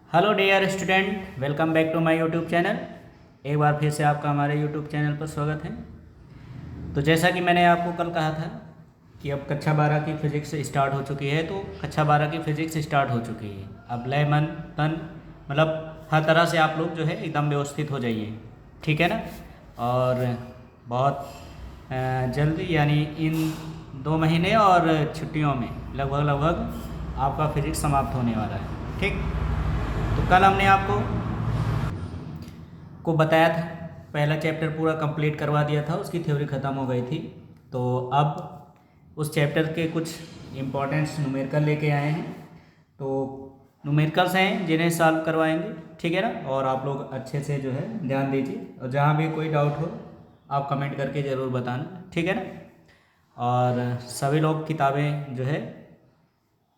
Hello dear student, welcome back to my YouTube channel. एक बार फिर से आपका हमारे यूट्यूब चैनल पर स्वागत है। तो जैसा कि मैंने आपको कल कहा था कि अब कक्षा 12 की फ़िज़िक्स स्टार्ट हो चुकी है, तो कक्षा 12 की फ़िज़िक्स स्टार्ट हो चुकी है। अब लय मन तन मतलब हर तरह से आप लोग जो है एकदम व्यवस्थित हो जाइए, ठीक है ना। और बहुत जल्दी यानी इन 2 महीने और छुट्टियों में लगभग आपका फ़िज़िक्स समाप्त होने वाला है, ठीक। तो कल हमने आपको बताया था, पहला चैप्टर पूरा कंप्लीट करवा दिया था, उसकी थ्योरी ख़त्म हो गई थी। तो अब उस चैप्टर के कुछ इम्पोर्टेंट्स न्यूमेरिकल लेके आए हैं। तो न्यूमेरिकल्स हैं जिन्हें सॉल्व करवाएंगे, ठीक है ना। और आप लोग अच्छे से जो है ध्यान दीजिए, और जहाँ भी कोई डाउट हो आप कमेंट करके ज़रूर बताना, ठीक है ना। और सभी लोग किताबें जो है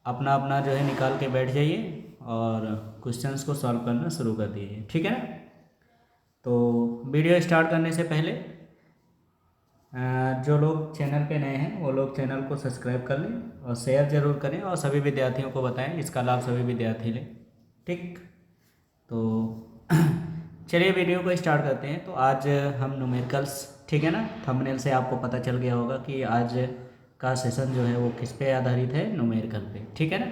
अपना अपना जो है निकाल के बैठ जाइए और क्वेश्चंस को सॉल्व करना शुरू कर दीजिए, ठीक है ना। तो वीडियो स्टार्ट करने से पहले जो लोग चैनल पे नए हैं वो लोग चैनल को सब्सक्राइब कर लें और शेयर ज़रूर करें और सभी विद्यार्थियों को बताएं, इसका लाभ सभी विद्यार्थी लें, ठीक। तो चलिए वीडियो को स्टार्ट करते हैं। तो आज हम न्यूमेरिकल्स, ठीक है ना, थंबनेल से आपको पता चल गया होगा कि आज का सेशन जो है वो किस पे आधारित है, न्यूमेरिकल पे, ठीक है ना।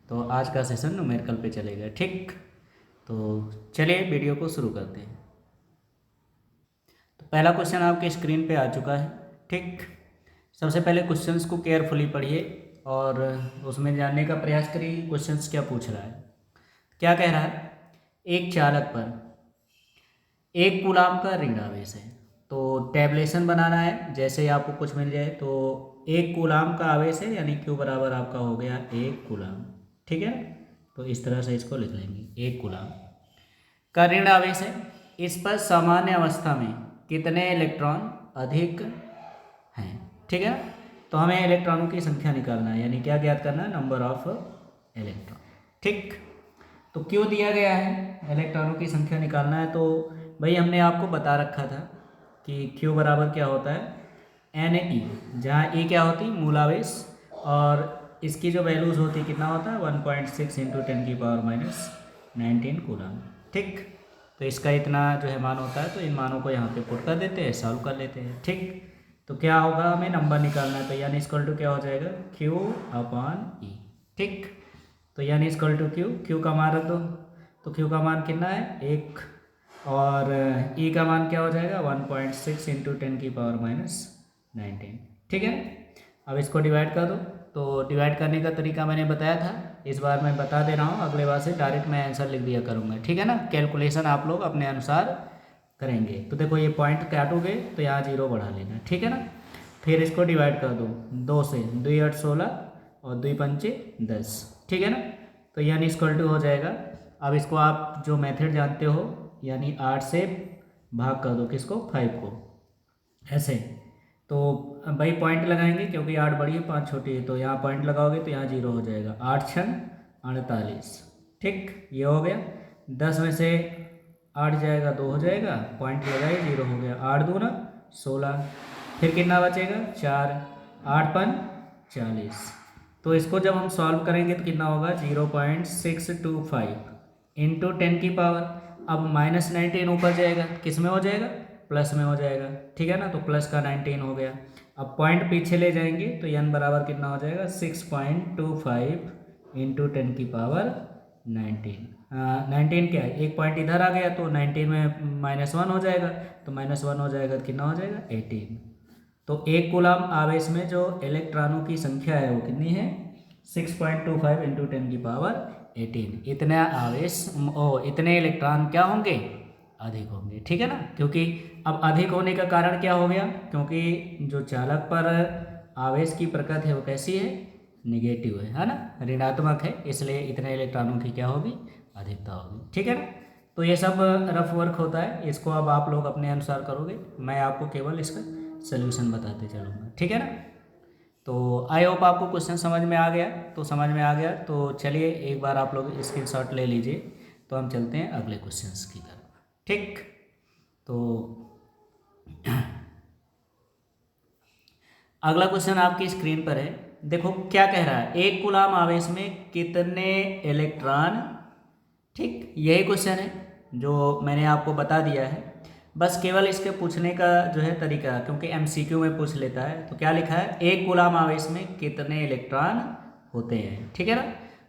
तो आज का सेशन न्यूमेरिकल पे चलेगा, ठीक। तो चलिए वीडियो को शुरू करते हैं। तो पहला क्वेश्चन आपके स्क्रीन पे आ चुका है, ठीक। सबसे पहले क्वेश्चंस को केयरफुली पढ़िए और उसमें जानने का प्रयास करिए क्वेश्चंस क्या पूछ रहा है। क्या कह रहा है, एक चालक पर 1 कूलाम का ऋण आवेश है। तो टैबलेशन बनाना है, जैसे ही आपको कुछ मिल जाए तो 1 कूलाम का आवेश है यानी क्यू बराबर आपका हो गया 1 कूलाम, ठीक है। तो इस तरह से इसको लिख लेंगे, 1 कूलाम का ऋण आवेश है। इस पर सामान्य अवस्था में कितने इलेक्ट्रॉन अधिक हैं, ठीक है। तो हमें इलेक्ट्रॉनों की संख्या निकालना है, यानी क्या ज्ञात करना है, नंबर ऑफ इलेक्ट्रॉन, ठीक। तो क्यों दिया गया है, इलेक्ट्रॉनों की संख्या निकालना है। तो भाई हमने आपको बता रखा था कि Q बराबर क्या होता है, Ne, जहाँ E क्या होती मूलावेश, और इसकी जो वैल्यूज़ होती कितना होता है 1.6 इंटू 10⁻⁹ कूलम, ठीक। तो इसका इतना जो है मान होता है, तो इन मानों को यहाँ पे पुट कर देते हैं, सॉल्व कर लेते हैं, ठीक। तो क्या होगा, हमें नंबर निकालना है, तो यानी इक्वल टू क्या हो जाएगा, Q/E, ठीक। तो यानी इक्वल टू क्यू का मान रख दो। तो क्यू का मान कितना है 1, और ई का मान क्या हो जाएगा 1.6 इंटू 10⁻⁹, ठीक है। अब इसको डिवाइड कर दो। तो डिवाइड करने का तरीका मैंने बताया था, इस बार मैं बता दे रहा हूँ, अगले बार से डायरेक्ट मैं आंसर लिख दिया करूँगा, ठीक है ना। कैलकुलेशन आप लोग अपने अनुसार करेंगे। तो देखो ये पॉइंट काटोगे तो यहाँ 0 बढ़ा लेना, ठीक है ना। फिर इसको डिवाइड कर दो 2 से, 2 8 16 और 2 पंचे 10, ठीक है ना। तो यानी इक्वल टू हो जाएगा, अब इसको आप जो मेथड जानते हो, यानी 8 से भाग कर दो किसको, 5 को, ऐसे। तो भाई पॉइंट लगाएंगे क्योंकि 8 बड़ी है 5 छोटी है, तो यहाँ पॉइंट लगाओगे तो यहाँ 0 हो जाएगा, 8 छन 48, ठीक। ये हो गया, 10 में से 8 जाएगा 2 हो जाएगा, पॉइंट लगाए 0 हो गया, 8 दूना 16, फिर कितना बचेगा 4, 8 पन 40। तो इसको जब हम सॉल्व करेंगे तो कितना होगा 0.625 इंटू 10 की पावर। अब -19 ऊपर जाएगा, किस में हो जाएगा, प्लस में हो जाएगा, ठीक है ना। तो प्लस का 19 हो गया। अब पॉइंट पीछे ले जाएंगे तो n बराबर कितना हो जाएगा 6.25 इंटू 10 की पावर 19। 19 क्या है, एक पॉइंट इधर आ गया तो 19 में -1 हो जाएगा, तो -1 हो जाएगा तो कितना हो जाएगा 18। तो 1 कूलाम आवेश में जो इलेक्ट्रॉनों की संख्या है वो कितनी है 6.25 इंटू 10 की पावर 18। इतने आवेश इतने इलेक्ट्रॉन क्या होंगे, अधिक होंगे, ठीक है ना। क्योंकि अब अधिक होने का कारण क्या हो गया, क्योंकि जो चालक पर आवेश की प्रकृति है वो कैसी है, निगेटिव है ना, ऋणात्मक है, इसलिए इतने इलेक्ट्रॉनों की क्या होगी, अधिकता होगी, ठीक है ना। तो ये सब रफ वर्क होता है, इसको अब आप लोग अपने अनुसार करोगे, मैं आपको केवल इसका सोल्यूशन बताते चलूँगा, ठीक है ना। तो आई होप आपको क्वेश्चन समझ में आ गया। तो समझ में आ गया तो चलिए एक बार आप लोग स्क्रीनशॉट ले लीजिए, तो हम चलते हैं अगले क्वेश्चंस की तरफ, ठीक। तो अगला क्वेश्चन आपकी स्क्रीन पर है, देखो क्या कह रहा है, 1 कूलाम आवेश में कितने इलेक्ट्रॉन ठीक, यही क्वेश्चन है जो मैंने आपको बता दिया है। बस केवल इसके पूछने का जो है तरीका, क्योंकि एमसीक्यू में पूछ लेता है, तो क्या लिखा है, एक कूलाम आवेश में कितने इलेक्ट्रॉन होते हैं, ठीक है ना।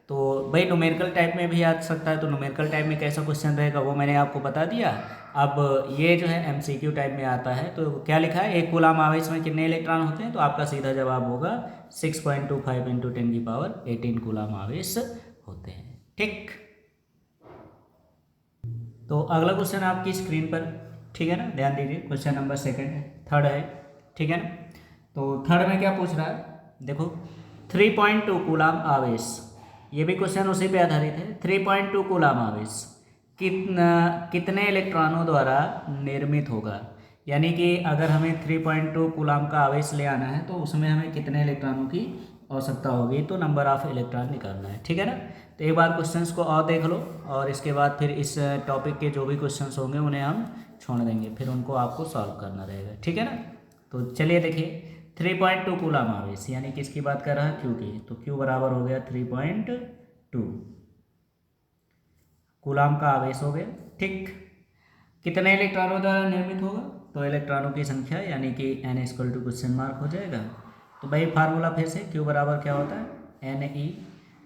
तो भाई न्यूमेरिकल टाइप में भी आ सकता है, तो न्यूमेरिकल टाइप में कैसा क्वेश्चन रहेगा वो मैंने आपको बता दिया। अब ये जो है एमसीक्यू टाइप में आता है, तो क्या लिखा है, एक कूलाम आवेश में कितने इलेक्ट्रॉन होते हैं, तो आपका सीधा जवाब होगा 6.25 × 10⁻18 कूलाम आवेश होते हैं। ठीक, तो अगला क्वेश्चन आपकी स्क्रीन पर, ठीक है ना, ध्यान दीजिए। क्वेश्चन नंबर सेकंड है, थर्ड है, ठीक है ना। तो थर्ड में क्या पूछ रहा है, देखो 3.2 कूलाम आवेश, ये भी क्वेश्चन उसी पे आधारित है। 3.2 कूलाम आवेश कितने इलेक्ट्रॉनों द्वारा निर्मित होगा, यानी कि अगर हमें 3.2 कूलाम का आवेश ले आना है तो उसमें हमें कितने इलेक्ट्रॉनों की आवश्यकता होगी, तो नंबर ऑफ इलेक्ट्रॉन निकालना है, ठीक है ना। तो एक बार क्वेश्चंस को और देख लो, और इसके बाद फिर इस टॉपिक के जो भी क्वेश्चंस होंगे उन्हें हम छोड़ देंगे, फिर उनको आपको सॉल्व करना रहेगा, ठीक है ना। तो चलिए देखिए, 3.2 कूलाम आवेश यानी किसकी बात कर रहा है, क्यू की, तो क्यू बराबर हो गया 3.2 कूलाम का आवेश हो गया। ठीक, कितने इलेक्ट्रॉनों द्वारा निर्मित होगा, तो इलेक्ट्रॉनों की संख्या यानी कि n = क्वेश्चन मार्क हो जाएगा। तो भाई फार्मूला फिर से, क्यू बराबर क्या होता है, NE,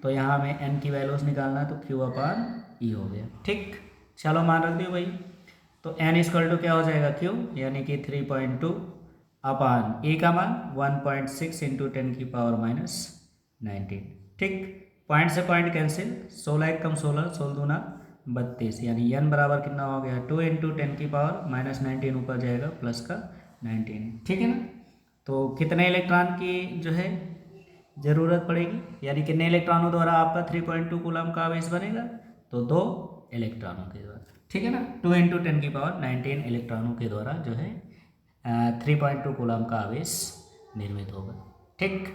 तो यहाँ हमें n की वैल्यूज निकालना, तो Q/E हो गया। ठीक, चलो मान रख दियो भाई, तो n = क्या हो जाएगा, Q यानी कि 3.2 अपान E का मान 1.6 × 10⁻19। ठीक, पॉइंट से पॉइंट कैंसिल, 16 × 16, 16 दूना 32, यानी n बराबर कितना हो गया, 2 × 10⁻19 ऊपर जाएगा प्लस का 19, ठीक है ना। तो कितने इलेक्ट्रॉन की जो है ज़रूरत पड़ेगी, यानी कितने इलेक्ट्रॉनों द्वारा आपका 3.2 कूलम का आवेश बनेगा, तो 2 इलेक्ट्रॉनों के द्वारा, ठीक है ना। 2 × 10⁻19 इलेक्ट्रॉनों के द्वारा जो है 3.2 कूलम का आवेश निर्मित होगा। ठीक,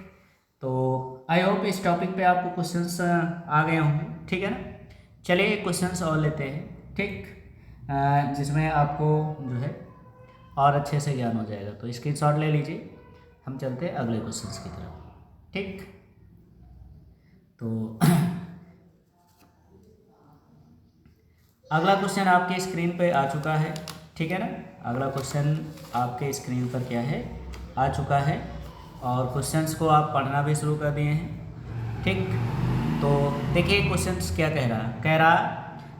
तो आई होप इस टॉपिक पे आपको क्वेश्चंस आ गए होंगे, ठीक है ना। चलिए क्वेश्चंस और लेते हैं, ठीक, जिसमें आपको जो है और अच्छे से ज्ञान हो जाएगा। तो स्क्रीनशॉट ले लीजिए, हम चलते हैं अगले क्वेश्चंस की तरफ। ठीक, तो अगला क्वेश्चन आपके स्क्रीन पे आ चुका है, ठीक है ना। अगला क्वेश्चन आपके स्क्रीन पर क्या है, आ चुका है, और क्वेश्चंस को आप पढ़ना भी शुरू कर दिए हैं। ठीक, तो देखिए क्वेश्चंस क्या कह रहा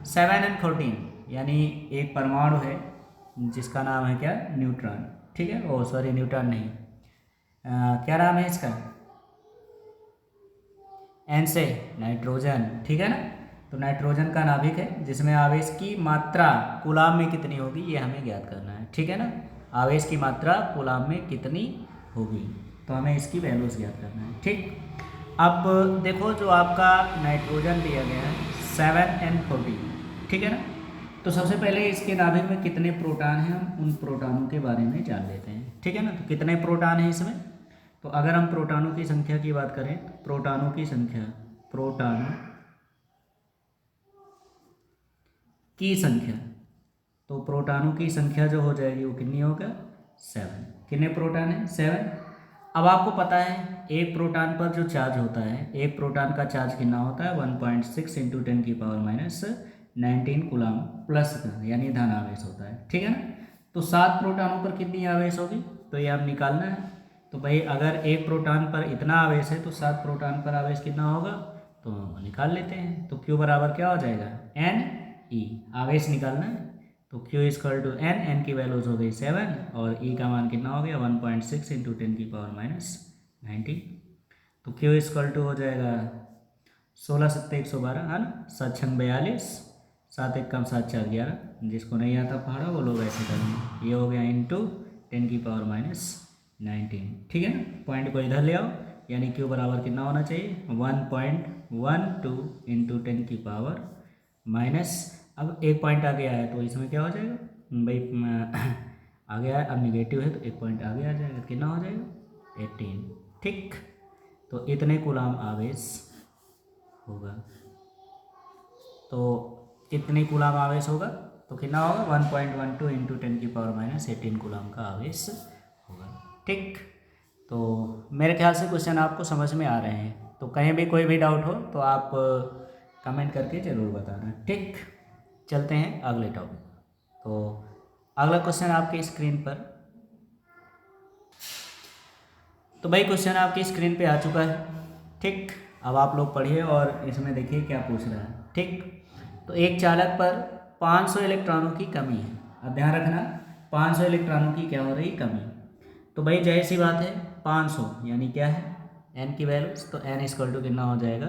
7 और 14, यानी एक परमाणु है जिसका नाम है क्या, न्यूट्रॉन, ठीक है, ओ सॉरी न्यूट्रॉन नहीं, क्या नाम है इसका, एन से नाइट्रोजन, ठीक है ना। तो नाइट्रोजन का नाभिक है जिसमें आवेश की मात्रा कूलाम में कितनी होगी ये हमें ज्ञात करना है, ठीक है ना। आवेश की मात्रा कूलाम में कितनी होगी, तो हमें इसकी वैल्यूज ज्ञात करना है। ठीक, अब देखो जो आपका नाइट्रोजन दिया गया है 7 और 14, ठीक है ना। तो सबसे पहले इसके नाभिक में कितने प्रोटॉन हैं, हम उन प्रोटॉनों के बारे में जान लेते हैं, ठीक है ना। तो कितने प्रोटॉन हैं इसमें, तो अगर हम प्रोटॉनों की संख्या की बात करें, प्रोटॉनों की संख्या तो प्रोटॉनों की संख्या जो हो जाएगी वो कितनी होगा, 7। कितने प्रोटॉन है, 7। अब आपको पता है एक प्रोटॉन पर जो चार्ज होता है, एक प्रोटॉन का चार्ज कितना होता है, 1.6 × 10⁻19 कूलम प्लस का, यानी धन आवेश होता है, ठीक है ना। तो 7 प्रोटॉनों पर कितनी आवेश होगी, तो ये आप निकालना है। तो भाई अगर एक प्रोटॉन पर इतना आवेश है तो 7 प्रोटॉन पर आवेश कितना होगा, तो निकाल लेते हैं। तो Q बराबर क्या हो जाएगा, Ne, आवेश निकालना है, तो Q = n की वैल्यूज हो गई 7 और E का मान कितना हो गया 1.6 × 10⁻19। तो Q = हो जाएगा 16 × 7 = 112, है ना, 7 × 6 = 42, 7 × 1 = 7 × 4 = 11, जिसको नहीं आता पहाड़ा वो लोग ऐसे करेंगे, ये हो गया × 10⁻19, ठीक है ना। पॉइंट को इधर ले आओ, यानी Q बराबर कितना होना चाहिए, 1.12 × 10⁻⁻, अब एक पॉइंट आ गया है तो इसमें क्या हो जाएगा भाई, आ गया है, अब निगेटिव है तो एक पॉइंट आगे आ जाएगा, कितना हो जाएगा 18, ठीक। तो इतने कूलम आवेश होगा, तो इतने कूलम आवेश होगा तो कितना होगा 1.12 × 10⁻18 कूलम का आवेश होगा, ठीक। तो मेरे ख्याल से क्वेश्चन आपको समझ में आ रहे हैं, तो कहीं भी कोई भी डाउट हो तो आप कमेंट करके ज़रूर बताना। ठीक, चलते हैं अगले टॉपिक। तो अगला क्वेश्चन आपके स्क्रीन पर, तो भाई क्वेश्चन आपकी स्क्रीन पे आ चुका है। ठीक, अब आप लोग पढ़िए और इसमें देखिए क्या पूछ रहा है। ठीक, तो एक चालक पर 500 इलेक्ट्रॉनों की कमी है। अब ध्यान रखना, 500 इलेक्ट्रॉनों की क्या हो रही, कमी। तो भाई जाहिर सी बात है 500 यानी क्या है, n की वैल्यू, तो n इक्वल टू कितना हो जाएगा,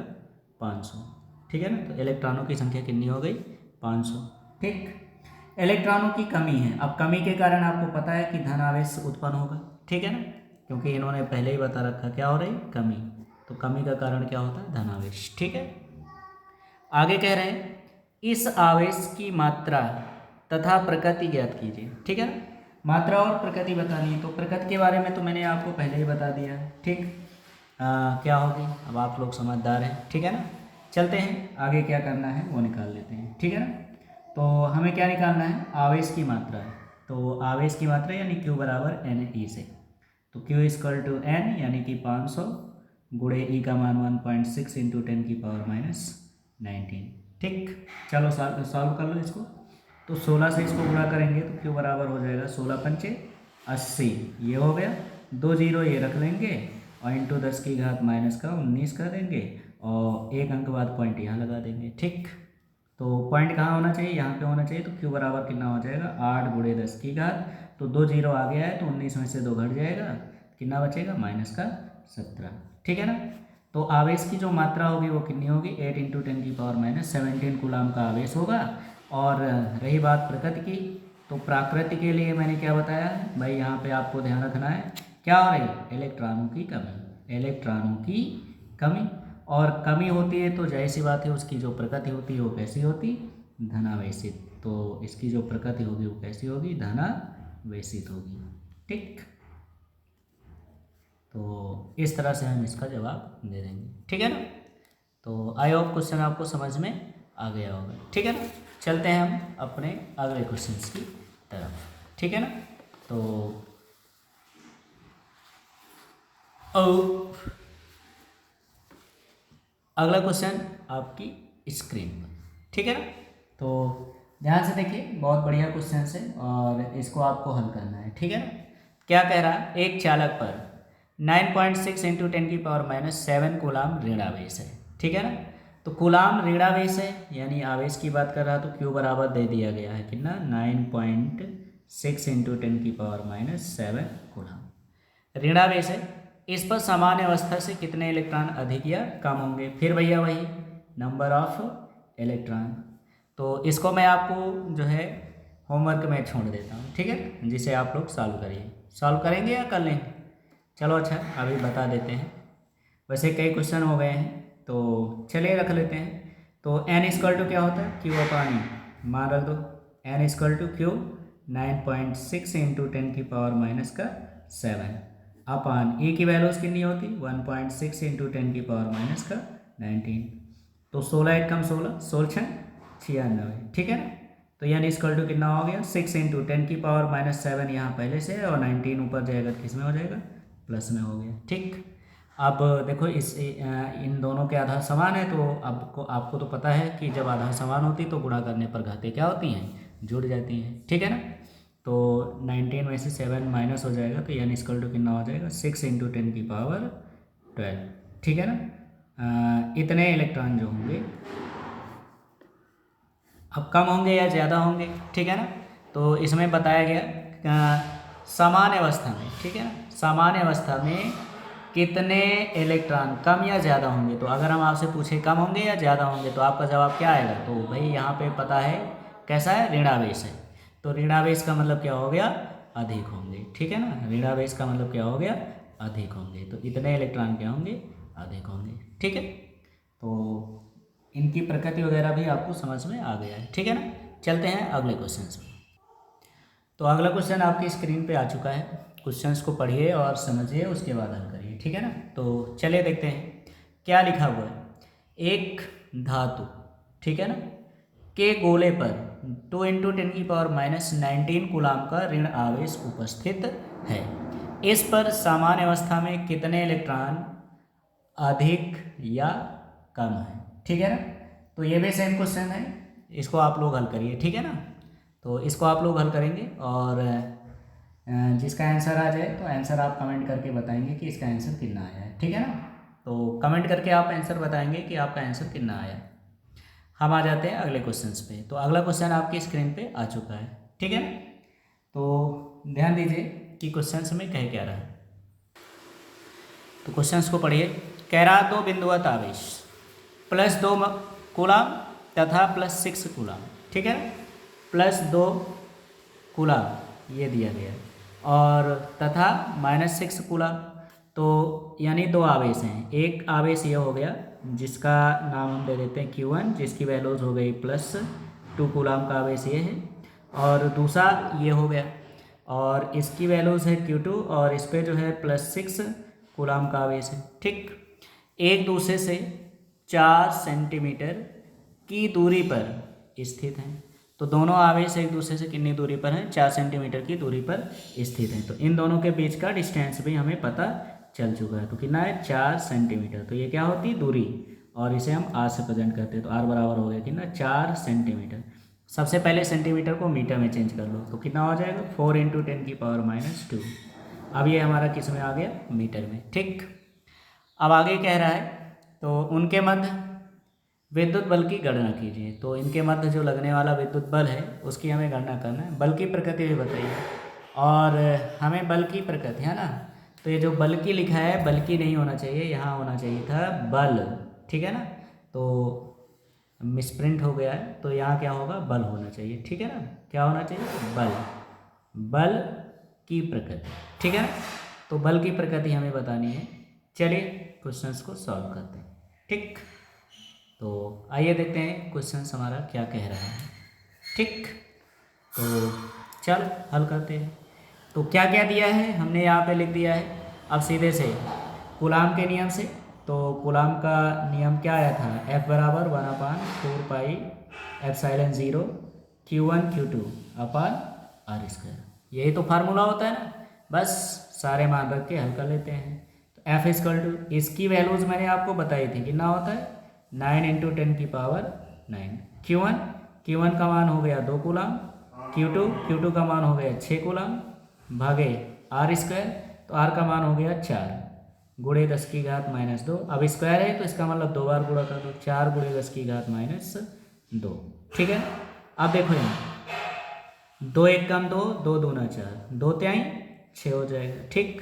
500। ठीक है ना, तो इलेक्ट्रॉनों की संख्या कितनी हो गई, 500। ठीक, इलेक्ट्रॉनों की कमी है। अब कमी के कारण आपको पता है कि धन आवेश उत्पन्न होगा। ठीक है ना, क्योंकि इन्होंने पहले ही बता रखा क्या हो रही, कमी। तो कमी का कारण क्या होता है, धन आवेश। ठीक है, आगे कह रहे हैं इस आवेश की मात्रा तथा प्रकृति ज्ञात कीजिए। ठीक है ना, मात्रा और प्रकृति बतानी है। तो प्रकृति के बारे में तो मैंने आपको पहले ही बता दिया है। ठीक, क्या होगी, अब आप लोग समझदार हैं। ठीक है ना, चलते हैं आगे क्या करना है वो निकाल लेते हैं। ठीक है ना, तो हमें क्या निकालना है, आवेश की मात्रा। तो आवेश की मात्रा यानी Q बराबर NE से। तो Q इक्वल टू N यानी कि 500 गुणे E का मान 1.6 इंटू 10⁻⁻19। ठीक, चलो सॉल्व कर लो इसको। तो 16 से इसको गुणा करेंगे तो Q बराबर हो जाएगा 16 पंचे 80, ये हो गया। 2 जीरो ये रख लेंगे और इंटू 10 की घात माइनस का 19 कर देंगे और एक अंक बाद पॉइंट यहाँ लगा देंगे। ठीक, तो पॉइंट कहाँ होना चाहिए, यहाँ पे होना चाहिए। तो Q बराबर कितना हो जाएगा, 8 गुणे 10 की घात, तो 2 जीरो आ गया है तो 19 में से 2 घट जाएगा, कितना बचेगा, माइनस का 17। ठीक है ना, तो आवेश की जो मात्रा होगी वो कितनी होगी, 8 इंटू 10⁻⁻17 कूलाम का आवेश होगा। और रही बात प्रकृति की, तो प्राकृतिक के लिए मैंने क्या बताया भाई, यहाँ पे आपको ध्यान रखना है क्या हो रही, इलेक्ट्रॉनों की कमी, इलेक्ट्रॉनों की कमी। और कमी होती है तो जाहिर सी बात है उसकी जो प्रकृति होती है वो कैसी होती, धनावेशित। तो इसकी जो प्रकृति होगी वो कैसी होगी, धनावेशित होगी। ठीक, तो इस तरह से हम इसका जवाब दे देंगे। ठीक है ना, तो आई होप क्वेश्चन आपको समझ में आ गया होगा। ठीक है ना, चलते हैं हम अपने अगले क्वेश्चंस की तरफ। ठीक है ना, तो अगला क्वेश्चन आपकी स्क्रीन पर। ठीक है ना, तो ध्यान से देखिए, बहुत बढ़िया क्वेश्चन है और इसको आपको हल करना है। ठीक है ना, क्या कह रहा है, एक चालक पर 9.6 इंटू 10⁻⁻7 कूलाम ऋणावेश है। ठीक है ना, तो कूलाम ऋणावेश है यानी आवेश की बात कर रहा, तो Q बराबर दे दिया गया है कितना, 9.6 इंटू 10⁻⁻7 कूलाम ऋणावेश है। इस पर सामान्य अवस्था से कितने इलेक्ट्रॉन अधिक या कम होंगे, फिर भैया वही नंबर ऑफ इलेक्ट्रॉन। तो इसको मैं आपको जो है होमवर्क में छोड़ देता हूँ। ठीक है, जिसे आप लोग सॉल्व करिए। सॉल्व करेंगे या कर लेंगे, चलो अच्छा अभी बता देते हैं। वैसे कई क्वेश्चन हो गए हैं तो चलिए रख लेते हैं। तो n इक्वल टू क्या होता है, Q अपॉन E, मान रख दो n equal to Q 9.6 into 10⁻⁻7 upon E की वैल्यूज कितनी होती, 1.6 इंटू 10⁻⁻19। तो 16 एक कम 16, 16 96। ठीक है ना, तो यानी इक्वल टू कितना हो गया, 6 इंटू 10⁻⁻7 यहाँ पहले से है और 19 ऊपर जाएगा किस में हो जाएगा, प्लस में हो गया। ठीक, अब देखो इन दोनों के आधार समान है तो आपको तो पता है कि जब आधार समान होती है तो गुणा करने पर घातें क्या होती हैं, जुड़ जाती हैं। ठीक है ना, तो 19 में से 7 माइनस हो जाएगा तो यानी इक्वल टू कितना हो जाएगा, 6 इंटू 10⁻12। ठीक है ना, इतने इलेक्ट्रॉन जो होंगे अब कम होंगे या ज़्यादा होंगे। ठीक है ना, तो इसमें बताया गया सामान्य अवस्था में। ठीक है ना, सामान्य अवस्था में कितने इलेक्ट्रॉन कम या ज़्यादा होंगे। तो अगर हम आपसे पूछे कम होंगे या ज़्यादा होंगे तो आपका जवाब क्या आएगा, तो भाई यहाँ पे पता है कैसा है, ऋणावेश है। तो ऋणावेश का मतलब क्या हो गया, अधिक होंगे। ठीक है ना, ऋणावेश का मतलब क्या हो गया, अधिक होंगे। तो इतने इलेक्ट्रॉन क्या होंगे, अधिक होंगे। ठीक है, तो इनकी प्रकृति वगैरह भी आपको समझ में आ गया है। ठीक है ना, चलते हैं अगले क्वेश्चन में। तो अगला क्वेश्चन आपकी स्क्रीन पे आ चुका है। क्वेश्चंस को पढ़िए और समझिए, उसके बाद हल करिए। ठीक है ना, तो चलिए देखते हैं क्या लिखा हुआ है। एक धातु, ठीक है ना, के गोले पर 2 इंटू 10⁻⁻19 कूलाम का ऋण आवेश उपस्थित है। इस पर सामान्य अवस्था में कितने इलेक्ट्रॉन अधिक या कम है। ठीक है ना, तो ये भी सेम क्वेश्चन है, इसको आप लोग हल करिए, ठीक है ना। तो इसको आप लोग हल करेंगे और जिसका आंसर आ जाए तो आंसर आप कमेंट करके बताएंगे कि इसका आंसर कितना आया है, ठीक है ना। तो कमेंट करके आप आंसर बताएंगे कि आपका आंसर कितना आया। हम आ जाते हैं अगले क्वेश्चंस पे। तो अगला क्वेश्चन आपकी स्क्रीन पे आ चुका है, ठीक है ना। तो ध्यान दीजिए कि क्वेश्चंस में कह क्या रहा है। तो क्वेश्चंस को पढ़िए। कह रहा 2 बिंदुवत आवेश +2 कूलाम तथा +6 कूलाम, ठीक है। +2 कूलाम ये दिया गया है और तथा -6 कूलाम, तो यानी 2 आवेश हैं। एक आवेश ये हो गया जिसका नाम हम दे देते हैं Q1, जिसकी वैल्यूज हो गई +2 कूलाम का आवेश ये है, और दूसरा ये हो गया और इसकी वैल्यूज है Q2 और इस पर जो है +6 कूलाम का आवेश है, ठीक। एक दूसरे से 4 सेंटीमीटर की दूरी पर स्थित हैं। तो दोनों आवेश एक दूसरे से कितनी दूरी पर हैं? 4 सेंटीमीटर की दूरी पर स्थित हैं। तो इन दोनों के बीच का डिस्टेंस भी हमें पता चल चुका है। तो कितना है? 4 सेंटीमीटर। तो ये क्या होती है? दूरी, और इसे हम आर से प्रेजेंट करते हैं। तो आर बराबर हो गया कितना? 4 सेंटीमीटर। सबसे पहले सेंटीमीटर को मीटर में चेंज कर लो तो कितना हो जाएगा? 4 × 10⁻²। अब ये हमारा किस में आ गया? मीटर में, ठीक। अब आगे कह रहा है तो उनके मध्य विद्युत बल की गणना कीजिए। तो इनके मध्य जो लगने वाला विद्युत बल है उसकी हमें गणना करना है। बल की प्रकृति भी बताइए, और हमें बल की प्रकृति है ना, तो ये जो बल की लिखा है बल की नहीं होना चाहिए, यहाँ होना चाहिए था बल, ठीक है ना। तो मिसप्रिंट हो गया है, तो यहाँ क्या होगा? बल होना चाहिए, ठीक है ना। क्या होना चाहिए? बल, बल की प्रकृति, ठीक है ना। तो बल की प्रकृति हमें बतानी है। चलिए क्वेश्चंस को सॉल्व करते हैं, ठीक। तो आइए देखते हैं क्वेश्चंस हमारा क्या कह रहा है, ठीक। तो चल हल करते हैं। तो क्या क्या दिया है हमने यहाँ पे लिख दिया है। अब सीधे से कूलाम के नियम से, तो कूलाम का नियम क्या आया था? F बराबर 1/4πε0 Q1 Q2 अपान r²। यही तो फार्मूला होता है ना। बस सारे मान रख के हल कर लेते हैं। तो F = इसकी वैल्यूज मैंने आपको बताई थी, कितना होता है? 9 × 10⁹ Q1 का मान हो गया 2 कूलाम, Q2 का मान हो गया 6 कूलाम, भागे r²। तो r का मान हो गया 4 गुणे 10⁻²। अब स्क्वायर है तो इसका मतलब 2 बार गुणा कर दो, 4 × 10⁻², ठीक है। अब देखो यहाँ 2 × 1 = 2, 2 × 2 = 4, 2 × 6 हो जाएगा, ठीक।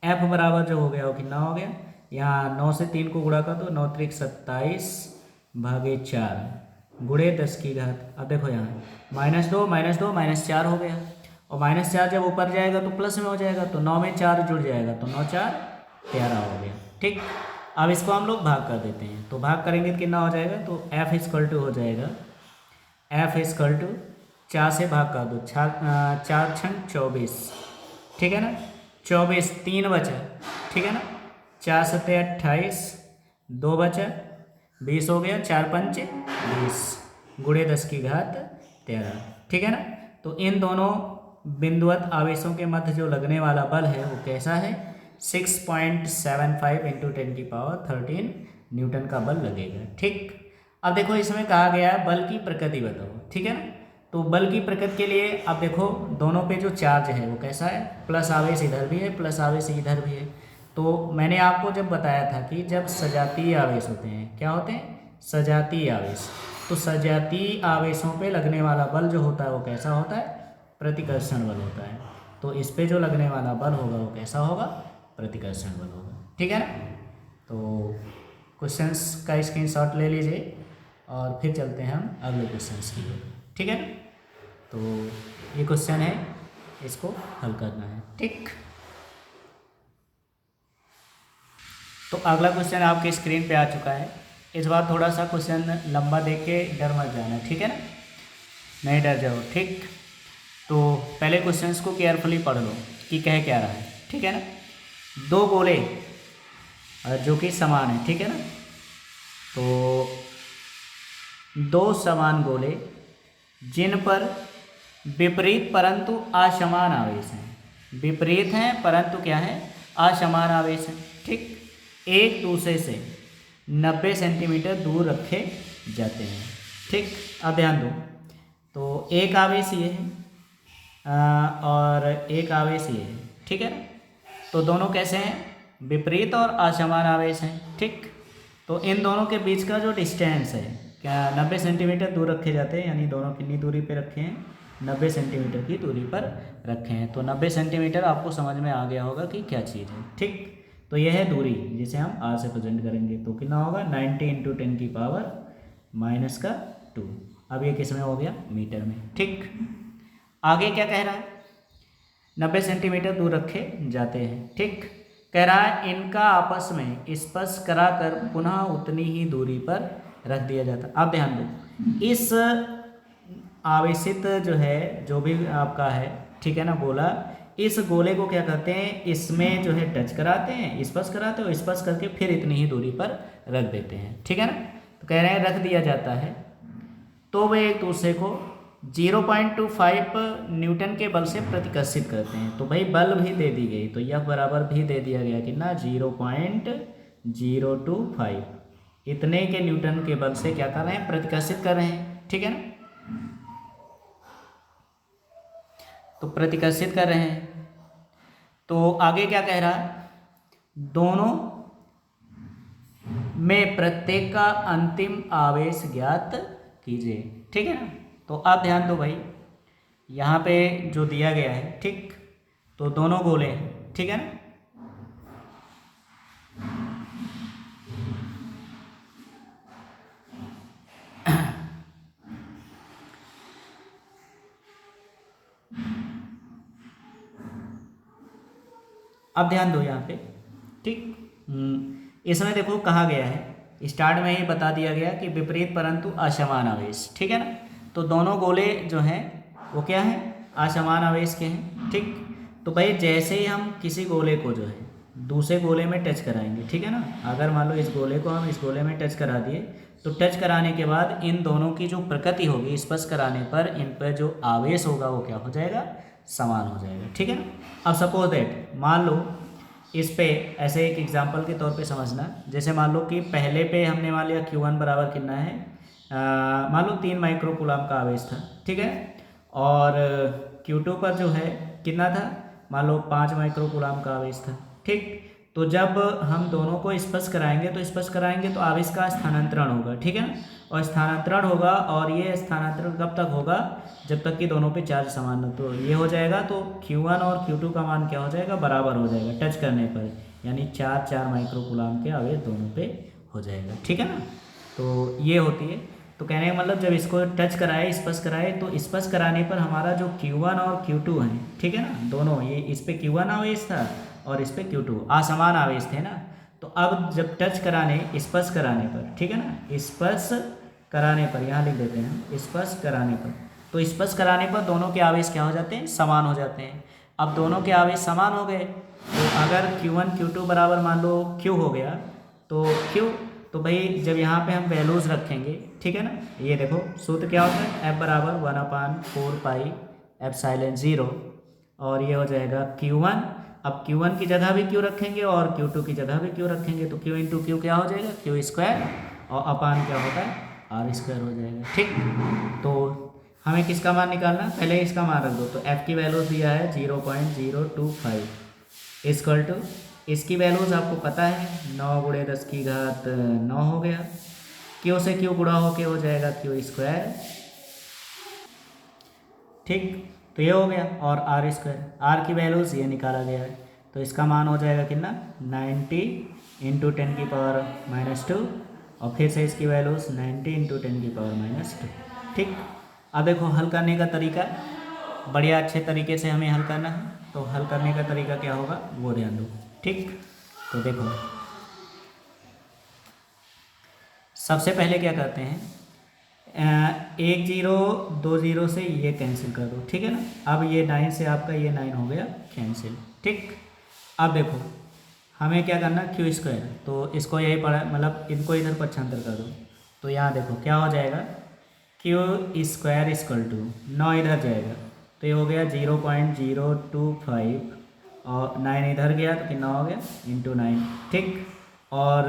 F बराबर जो हो गया वो कितना हो गया? यहाँ 9 से 3 को गुणा कर दो, 9 × 3 = 27 भागे 4 गुणे 10⁻। अब देखो यहाँ -2 -4 हो गया, और -4 जब ऊपर जाएगा तो प्लस में हो जाएगा, तो 9 में 4 जुड़ जाएगा, तो 9 × 4 = 13 हो गया, ठीक। अब इसको हम लोग भाग कर देते हैं। तो भाग करेंगे तो कितना हो जाएगा? तो F = हो जाएगा, F = 4 से भाग कर दो, 4 × 6 = 24, ठीक है ना। 24, 3 बचा, ठीक है ना। 4 × 7 = 28, 2 बचा, 20 हो गया, 4 × 5 = 20 गुणे 10⁻13, ठीक है ना। तो इन दोनों बिंदुवत आवेशों के मध्य जो लगने वाला बल है वो कैसा है? 6.75 × 10⁻13 न्यूटन का बल लगेगा, ठीक। अब देखो इसमें कहा गया है बल की प्रकृति बताओ, ठीक है ना। तो बल की प्रकृति के लिए अब देखो दोनों पे जो चार्ज है वो कैसा है? प्लस आवेश इधर भी है, प्लस आवेश इधर भी है। तो मैंने आपको जब बताया था कि जब सजातीय आवेश होते हैं, क्या होते हैं? सजातीय आवेश। तो सजातीय आवेशों पे लगने वाला बल जो होता है वो कैसा होता है? प्रतिकर्षण बल होता है। तो इस पे जो लगने वाला बल होगा वो कैसा होगा? प्रतिकर्षण बल होगा, ठीक है ना। तो क्वेश्चंस का स्क्रीनशॉट ले लीजिए और फिर चलते हैं हम अगले क्वेश्चंस की ओर, ठीक है ना। तो ये क्वेश्चन है, इसको हल करना है, ठीक। तो अगला क्वेश्चन आपके स्क्रीन पे आ चुका है। इस बार थोड़ा सा क्वेश्चन लंबा देख के डर मत जाना, ठीक है ना, नहीं डर जाओ, ठीक। तो पहले क्वेश्चंस को केयरफुली पढ़ लो कि कह क्या रहा है, ठीक है ना। 2 गोले जो कि समान है, ठीक है ना। तो 2 समान गोले जिन पर विपरीत परंतु असमान आवेश हैं, विपरीत हैं परंतु क्या है? असमान आवेश हैं, ठीक। एक दूसरे से 90 सेंटीमीटर दूर रखे जाते हैं। ठीक, अब ध्यान दो, तो एक आवेश ये है और एक आवेश ये है, ठीक है ना। तो दोनों कैसे हैं, विपरीत और असमान आवेश हैं। ठीक, तो इन दोनों के बीच का जो डिस्टेंस है क्या 90 सेंटीमीटर दूर रखे जाते हैं, यानी दोनों कितनी दूरी पे रखे हैं, 90 सेंटीमीटर की दूरी पर रखे हैं। तो 90 सेंटीमीटर आपको समझ में आ गया होगा कि क्या चीज़ है। ठीक, तो यह है दूरी जिसे हम आर से प्रेजेंट करेंगे, तो कितना होगा 90 × 10⁻⁻²। अब ये किस में हो गया, मीटर में। ठीक, आगे क्या कह रहा है, 90 सेंटीमीटर दूर रखे जाते हैं। ठीक, कह रहा है इनका आपस में स्पर्श कराकर पुनः उतनी ही दूरी पर रख दिया जाता। अब ध्यान दो, इस आवेशित जो है, जो भी आपका है, ठीक है ना, गोला, इस गोले को क्या करते हैं, इसमें जो है टच कराते हैं, स्पर्श कराते हैं, और स्पर्श करके फिर इतनी ही दूरी पर रख देते हैं। ठीक है ना, तो कह रहे हैं रख दिया जाता है, तो वे एक दूसरे को 0.25 न्यूटन के बल से प्रतिकर्षित करते हैं। तो भाई बल भी दे दी गई, तो यह बराबर भी दे दिया गया कि ना 0.025 इतने के न्यूटन के बल से क्या कर रहे हैं, प्रतिकर्षित कर रहे हैं। ठीक है ना, तो प्रतिकर्षित कर रहे हैं। तो आगे क्या कह रहा है, दोनों में प्रत्येक का अंतिम आवेश ज्ञात कीजिए। ठीक है ना, तो आप ध्यान दो भाई, यहाँ पे जो दिया गया है, ठीक, तो दोनों गोले हैं, ठीक है ना, अब ध्यान दो यहाँ पे। ठीक, इसमें देखो कहा गया है, स्टार्ट में ही बता दिया गया कि विपरीत परंतु असमान आवेश। ठीक है ना, तो दोनों गोले जो हैं वो क्या हैं, असमान आवेश के हैं। ठीक, तो भाई जैसे ही हम किसी गोले को जो है दूसरे गोले में टच कराएंगे, ठीक है ना, अगर मान लो इस गोले को हम इस गोले में टच करा दिए, तो टच कराने के बाद इन दोनों की जो प्रकृति होगी, स्पर्श कराने पर इन पर जो आवेश होगा वो क्या हो जाएगा, समान हो जाएगा। ठीक है ना, अब सपोज दैट मान लो इस पे ऐसे एक एग्जांपल के तौर पे समझना, जैसे मान लो कि पहले पे हमने मान लिया Q1 बराबर कितना है, मान लो 3 माइक्रो कूलम का आवेश था। ठीक है, और Q2 पर जो है कितना था, मान लो 5 माइक्रो कूलम का आवेश था। ठीक, तो जब हम दोनों को स्पर्श कराएंगे तो आवेश का स्थानांतरण होगा। ठीक है ना, और स्थानांतरण होगा, और ये स्थानांतरण कब तक होगा, जब तक कि दोनों पे चार्ज समान हो। तो ये हो जाएगा, तो Q1 और Q2 का मान क्या हो जाएगा, बराबर हो जाएगा टच करने पर, यानी 4 माइक्रो कूलम के आवेश दोनों पे हो जाएगा। ठीक है ना, तो ये होती है। तो कहने का मतलब जब इसको टच कराए, स्पर्श कराए, तो स्पर्श कराने पर हमारा जो Q1 और Q2 है, ठीक है ना, दोनों, ये इस पे Q1 आवेश था और इस पे Q2 असमान आवेश थे ना। तो अब जब टच कराने, स्पर्श कराने पर, ठीक है ना, स्पर्श कराने पर, यहाँ लिख देते हैं स्पर्श कराने पर, तो स्पर्श कराने पर दोनों के आवेश क्या हो जाते हैं, समान हो जाते हैं। अब दोनों के आवेश समान हो गए, तो अगर Q1 Q2 बराबर मान लो Q हो गया, तो Q, तो भाई जब यहाँ पे हम वैल्यूज़ रखेंगे, ठीक है ना, ये देखो सूत्र क्या होता है, F बराबर 1/4πε0, और ये हो जाएगा Q1। अब Q1 की जगह भी Q रखेंगे और Q2 की जगह भी Q रखेंगे, तो Q × Q क्या हो जाएगा, Q², और अपान क्या होता है, R² हो जाएगा। ठीक, तो हमें किसका मान निकालना, पहले इसका मान रख दो, तो F की वैल्यूज दिया है 0.025 इक्वल टू, इसकी वैल्यूज आपको पता है 9 × 10⁻9 हो गया, Q से Q गुणा होके हो जाएगा Q²। ठीक, तो ये हो गया, और R², R की वैल्यूज ये निकाला गया है, तो इसका मान हो जाएगा कितना, 90 × 10⁻², और फिर से इसकी वैल्यूज 90 × 10⁻²। ठीक, अब देखो हल करने का तरीका, बढ़िया अच्छे तरीके से हमें हल करना है, तो हल करने का तरीका क्या होगा वो ध्यान दो। ठीक, तो देखो सबसे पहले क्या करते हैं, 1 0 2 0 से ये कैंसिल कर दो। ठीक है ना, अब ये 9 से आपका ये 9 हो गया कैंसिल। ठीक, अब देखो हमें क्या करना, Q², तो इसको यही पढ़ा, मतलब इनको इधर पक्षांतर कर दो, तो यहाँ देखो क्या हो जाएगा, Q² = 9 इधर जाएगा, तो ये हो गया 0.025, और 9 इधर गया तो कितना हो गया, × 9। ठीक, और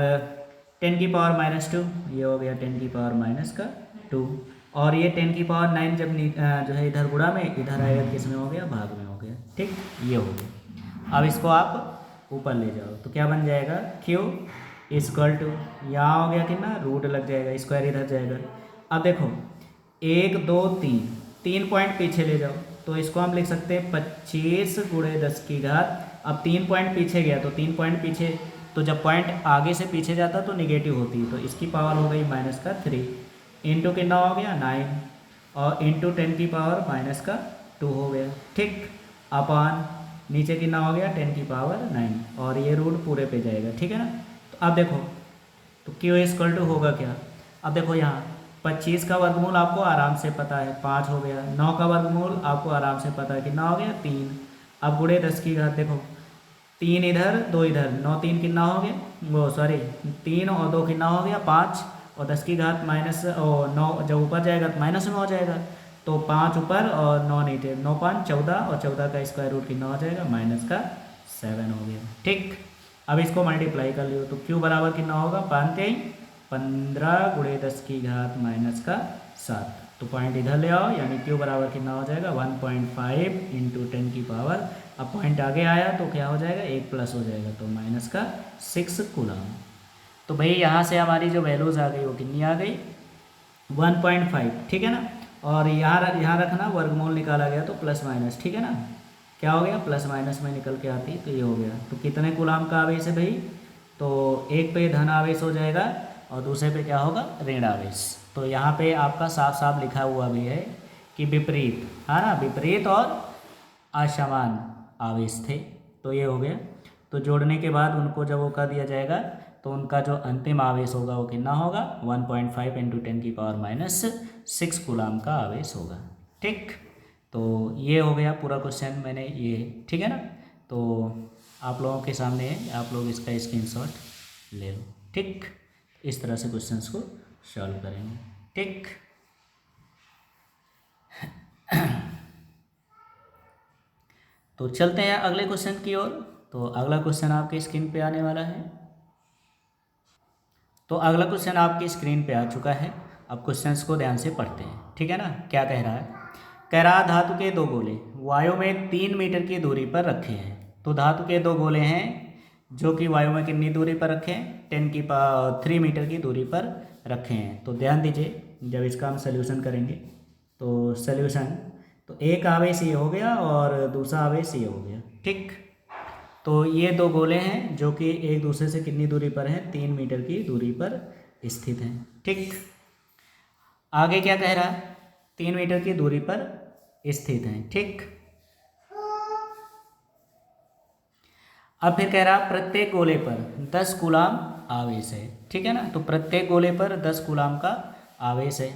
10⁻², ये हो गया 10⁻²। और ये 10⁹ जब जो है इधर गुणा में, इधर आएगा किस में हो गया, भाग में हो गया। ठीक, ये हो गया। अब इसको आप ऊपर ले जाओ तो क्या बन जाएगा, Q = यहाँ हो गया कितना, रूट लग जाएगा, स्क्वायर इधर जाएगा। अब देखो 1 2 3, 3 पॉइंट पीछे ले जाओ तो इसको हम लिख सकते हैं 25 × 10⁻। अब 3 पॉइंट पीछे गया तो 3 पॉइंट पीछे, तो जब पॉइंट आगे से पीछे जाता तो निगेटिव होती, तो इसकी पावर हो गई -3 इंटू कितना हो गया 9, और इंटू 10⁻², हो गया। ठीक, अपान नीचे कितना हो गया 10⁹, और ये रूट पूरे पे जाएगा। ठीक है ना। तो अब देखो तो Q = होगा क्या, अब देखो यहाँ 25 का वर्गमूल आपको आराम से पता है 5 हो गया, 9 का वर्गमूल आपको आराम से पता है कितना हो गया 3। अब गुणे 10⁻, देखो 3 इधर 2 इधर, 9 3 कितना हो गया, वो सॉरी 3 और 2 कितना हो गया 5, और 10⁻, -9 जब ऊपर जाएगा तो माइनस में हो जाएगा, तो 5 ऊपर और 9 नीचे, 9 5 14, और 14 का स्क्वायर रूट कितना हो जाएगा -7 हो गया। ठीक, अब इसको मल्टीप्लाई कर लियो तो Q बराबर कितना होगा 15 × 10⁻⁻7, तो पॉइंट इधर ले आओ, यानी Q बराबर कितना हो जाएगा 1.5 × 10⁻। अब पॉइंट आगे आया तो क्या हो जाएगा, 1 प्लस हो जाएगा, तो -6 कूलम। तो भाई यहाँ से हमारी जो वैल्यूज़ आ गई वो कितनी आ गई 1.5। ठीक है ना। और यहाँ रखना, वर्गमूल निकाला गया तो प्लस माइनस, ठीक है ना, क्या हो गया प्लस माइनस में निकल के आती, तो ये हो गया। तो कितने कूलाम का आवेश है भाई, तो एक पे धन आवेश हो जाएगा और दूसरे पे क्या होगा ऋण आवेश। तो यहाँ पे आपका साफ साफ लिखा हुआ भी है कि विपरीत, है ना, विपरीत और असमान आवेश थे, तो ये हो गया। तो जोड़ने के बाद उनको जब वो कर दिया जाएगा तो उनका जो अंतिम आवेश होगा वो कितना होगा 1.5 × 10⁻⁶ कूलाम का आवेश होगा। ठीक, तो ये हो गया पूरा क्वेश्चन मैंने ये, ठीक है ना। तो आप लोगों के सामने है, आप लोग इसका स्क्रीनशॉट ले लो। ठीक, इस तरह से क्वेश्चंस को सॉल्व करेंगे। ठीक, तो चलते हैं अगले क्वेश्चन की ओर। तो अगला क्वेश्चन आपके स्क्रीन पे आने वाला है। तो अगला क्वेश्चन आपकी स्क्रीन पे आ चुका है। अब क्वेश्चंस को ध्यान से पढ़ते हैं, ठीक है ना। क्या कह रहा है, कह रहा धातु के 2 गोले वायु में 3 मीटर की दूरी पर रखे हैं। तो धातु के 2 गोले हैं जो कि वायु में कितनी दूरी पर रखे हैं 3 मीटर की दूरी पर रखे हैं। तो ध्यान दीजिए, जब इसका हम सोल्यूशन करेंगे तो सोल्यूशन, तो एक आवेश ये हो गया और दूसरा आवेश ये हो गया। ठीक, तो ये 2 गोले हैं जो कि एक दूसरे से कितनी दूरी पर हैं 3 मीटर की दूरी पर स्थित हैं। ठीक, आगे क्या कह रहा है 3 मीटर की दूरी पर स्थित हैं। ठीक, अब फिर कह रहा प्रत्येक गोले पर 10 कूलाम आवेश है। ठीक है ना। तो प्रत्येक गोले पर 10 कूलाम का आवेश है।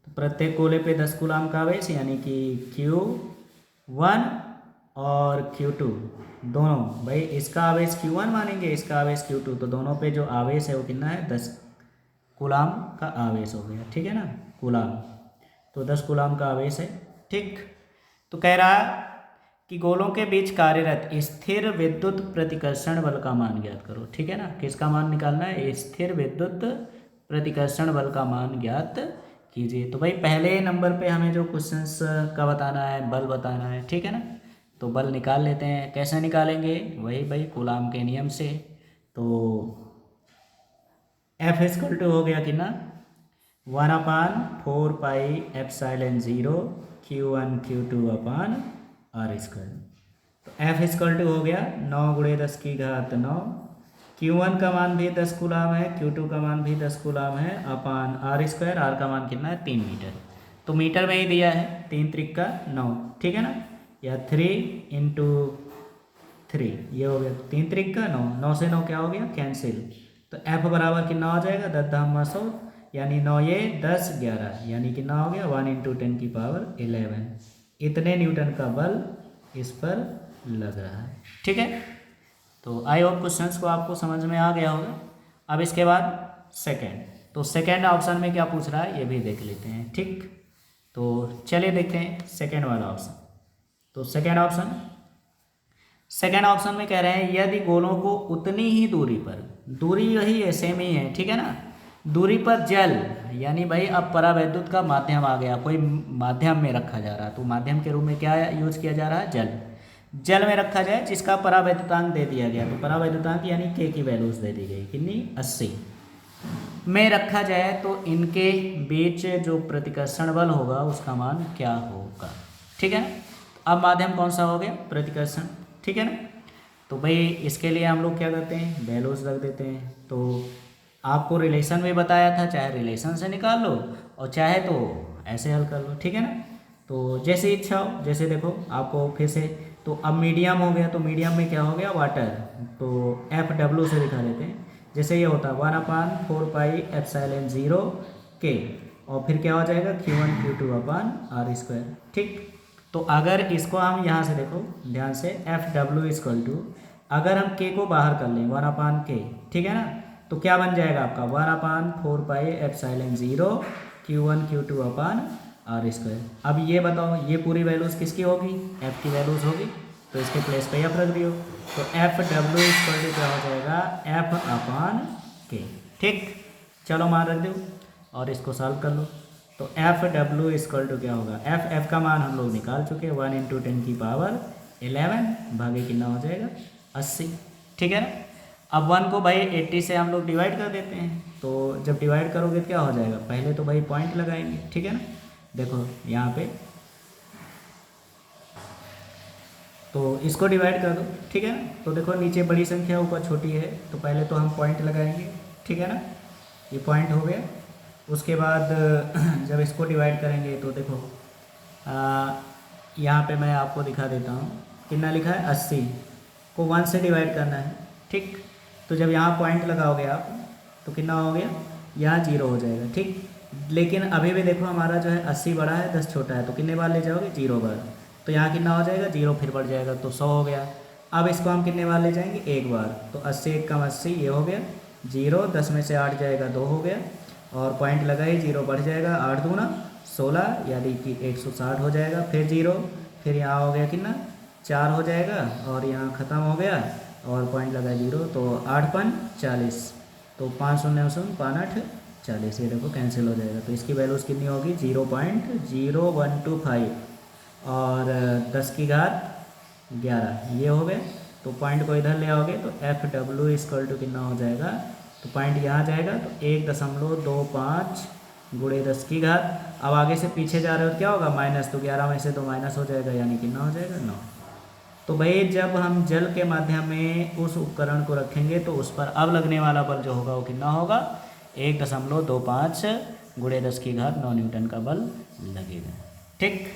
तो प्रत्येक गोले पे 10 कूलाम का आवेश, यानी कि Q1 और Q2 दोनों, भाई इसका आवेश Q1 मानेंगे, इसका आवेश Q2, तो दोनों पे जो आवेश है वो कितना है 10 कूलाम का आवेश हो गया। ठीक है ना, कूलाम, तो 10 कूलाम का आवेश है। ठीक, तो कह रहा कि गोलों के बीच कार्यरत स्थिर विद्युत प्रतिकर्षण बल का मान ज्ञात करो। ठीक है ना, किसका मान निकालना है, स्थिर विद्युत प्रतिकर्षण बल का मान ज्ञात कीजिए। तो भाई पहले नंबर पे हमें जो क्वेश्चंस का बताना है, बल बताना है। ठीक है ना, तो बल निकाल लेते हैं। कैसे निकालेंगे, वही भाई कूलाम के नियम से। तो F = हो गया कि ना 1/4πε0 Q1 Q2 R²। तो F = हो गया 9 × 10⁻9। Q1 का मान भी 10 कूलाम है, Q2 का मान भी 10 कूलाम है, अपान R²। R का मान कितना है 3 मीटर। तो मीटर में ही दिया है 3 त्रिक 9, ठीक है ना, या 3 × 3, ये हो गया 3 त्रिक 9, 9 से 9 क्या हो गया कैंसिल। तो F बराबर कितना हो जाएगा 10⁻100, यानी 9 ये 10 11, यानी कितना हो गया 1 × 10⁻11। इतने न्यूटन का बल इस पर लग रहा है। ठीक है, तो आई होप क्वेश्चंस को आपको समझ में आ गया होगा। अब इसके बाद सेकंड, तो सेकंड ऑप्शन में क्या पूछ रहा है ये भी देख लेते हैं। ठीक, तो चलिए देखते हैं सेकंड वाला ऑप्शन। तो सेकंड ऑप्शन, सेकेंड ऑप्शन में कह रहे हैं यदि गोलों को उतनी ही दूरी पर, दूरी वही है, सेम ही है, ठीक है ना, दूरी पर जल, यानी भाई अब परावैद्युत का माध्यम आ गया, कोई माध्यम में रखा जा रहा है, तो माध्यम के रूप में क्या यूज किया जा रहा है, जल, जल में रखा जाए जिसका परावैद्युतांक दे दिया गया, तो परावैद्युतांक यानी के की वैल्यूज दे दी गई, कितनी 80 में रखा जाए तो इनके बीच जो प्रतिकर्षण बल होगा उसका मान क्या होगा, ठीक है ना। अब माध्यम कौन सा हो गया, प्रतिकर्षण, ठीक है ना। तो भाई इसके लिए हम लोग क्या करते हैं, वैल्यूज रख देते हैं। तो आपको रिलेशन में बताया था, चाहे रिलेशन से निकाल लो और चाहे तो ऐसे हल कर लो, ठीक है ना। तो जैसे इच्छा हो, जैसे देखो आपको फिर से, तो अब मीडियम हो गया, तो मीडियम में क्या हो गया, वाटर, तो FW से दिखा देते हैं। जैसे ये होता है 1/4πε0 के, और फिर क्या हो जाएगा Q1 Q2/R², ठीक। तो अगर इसको हम यहाँ से देखो ध्यान से, FW अगर हम K को बाहर कर लें 1/K, ठीक है ना, तो क्या बन जाएगा आपका 1/4πε0 Q1 Q2/R²। अब ये बताओ ये पूरी वैल्यूज किसकी होगी, F की वैल्यूज होगी, तो इसके प्लेस पे F रख दियो, तो FW क्या हो जाएगा, F/K, ठीक। चलो मान रख दो और इसको सॉल्व कर लो। तो FW क्या होगा, F का मान हम लोग निकाल चुके, 1 × 10⁻11 भागे कितना हो जाएगा 80, ठीक है ना। अब 1 को भाई 80 से हम लोग डिवाइड कर देते हैं, तो जब डिवाइड करोगे तो क्या हो जाएगा, पहले तो भाई पॉइंट लगाएंगे, ठीक है ना। देखो यहाँ पे, तो इसको डिवाइड कर दो, ठीक है ना। तो देखो नीचे बड़ी संख्या ऊपर छोटी है, तो पहले तो हम पॉइंट लगाएंगे, ठीक है ना, ये पॉइंट हो गया। उसके बाद जब इसको डिवाइड करेंगे तो देखो यहाँ पे मैं आपको दिखा देता हूँ, कितना लिखा है 80 को 1 से डिवाइड करना है, ठीक। तो जब यहाँ पॉइंट लगाओगे आप तो कितना हो गया, यहाँ 0 हो जाएगा, ठीक। लेकिन अभी भी देखो हमारा जो है 80 बड़ा है 10 छोटा है, तो कितने बार ले जाओगे 0 बार, तो यहाँ कितना हो जाएगा 0 फिर बढ़ जाएगा, तो 100 हो गया। अब इसको हम कितने बार ले जाएंगे, 1 बार, तो 80 × 80 ये हो गया 0, 10 में से 8 जाएगा 2 हो गया, और पॉइंट लगाए 0 बढ़ जाएगा, 8 दूना 16 यानी कि 160 हो जाएगा, फिर 0, फिर यहाँ हो गया कितना 4 हो जाएगा, और यहाँ ख़त्म हो गया और पॉइंट लगा 0, तो 8 × 5 = 40, तो 5 0 0 5 8 40, ये देखो कैंसिल हो जाएगा। तो इसकी वैल्यूज़ कितनी होगी 0.0125 और 10 की घात 11 ये हो गए। तो पॉइंट को इधर ले आओगे तो FW कितना हो जाएगा, तो पॉइंट यहाँ जाएगा तो 1.25 × 10 की घात। अब आगे से पीछे जा रहे हो तो क्या होगा माइनस, तो 11 में से तो माइनस हो जाएगा, यानी कितना हो जाएगा 9। तो भाई जब हम जल के माध्यम में उस उपकरण को रखेंगे तो उस पर अब लगने वाला बल जो होगा वो कितना होगा, 1.25 × 10 की घात 9 न्यूटन का बल लगेगा, ठीक।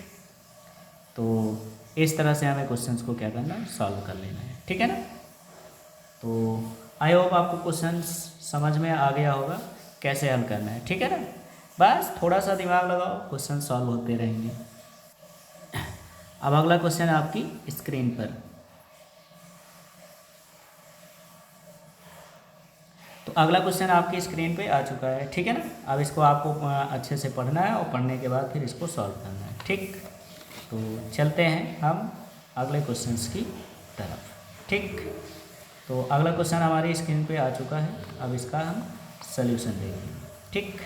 तो इस तरह से हमें क्वेश्चंस को क्या करना है, सॉल्व कर लेना है, ठीक है ना। तो आई होप आपको क्वेश्चंस समझ में आ गया होगा कैसे हल करना है, ठीक है ना। बस थोड़ा सा दिमाग लगाओ, क्वेश्चन सॉल्व होते रहेंगे। अब अगला क्वेश्चन आपकी स्क्रीन पर, तो अगला क्वेश्चन आपकी स्क्रीन पे आ चुका है, ठीक है ना। अब इसको आपको अच्छे से पढ़ना है और पढ़ने के बाद फिर इसको सॉल्व करना है, ठीक। तो चलते हैं हम अगले क्वेश्चंस की तरफ, ठीक। तो अगला क्वेश्चन हमारी स्क्रीन पे आ चुका है, अब इसका हम सल्यूशन देखेंगे, ठीक।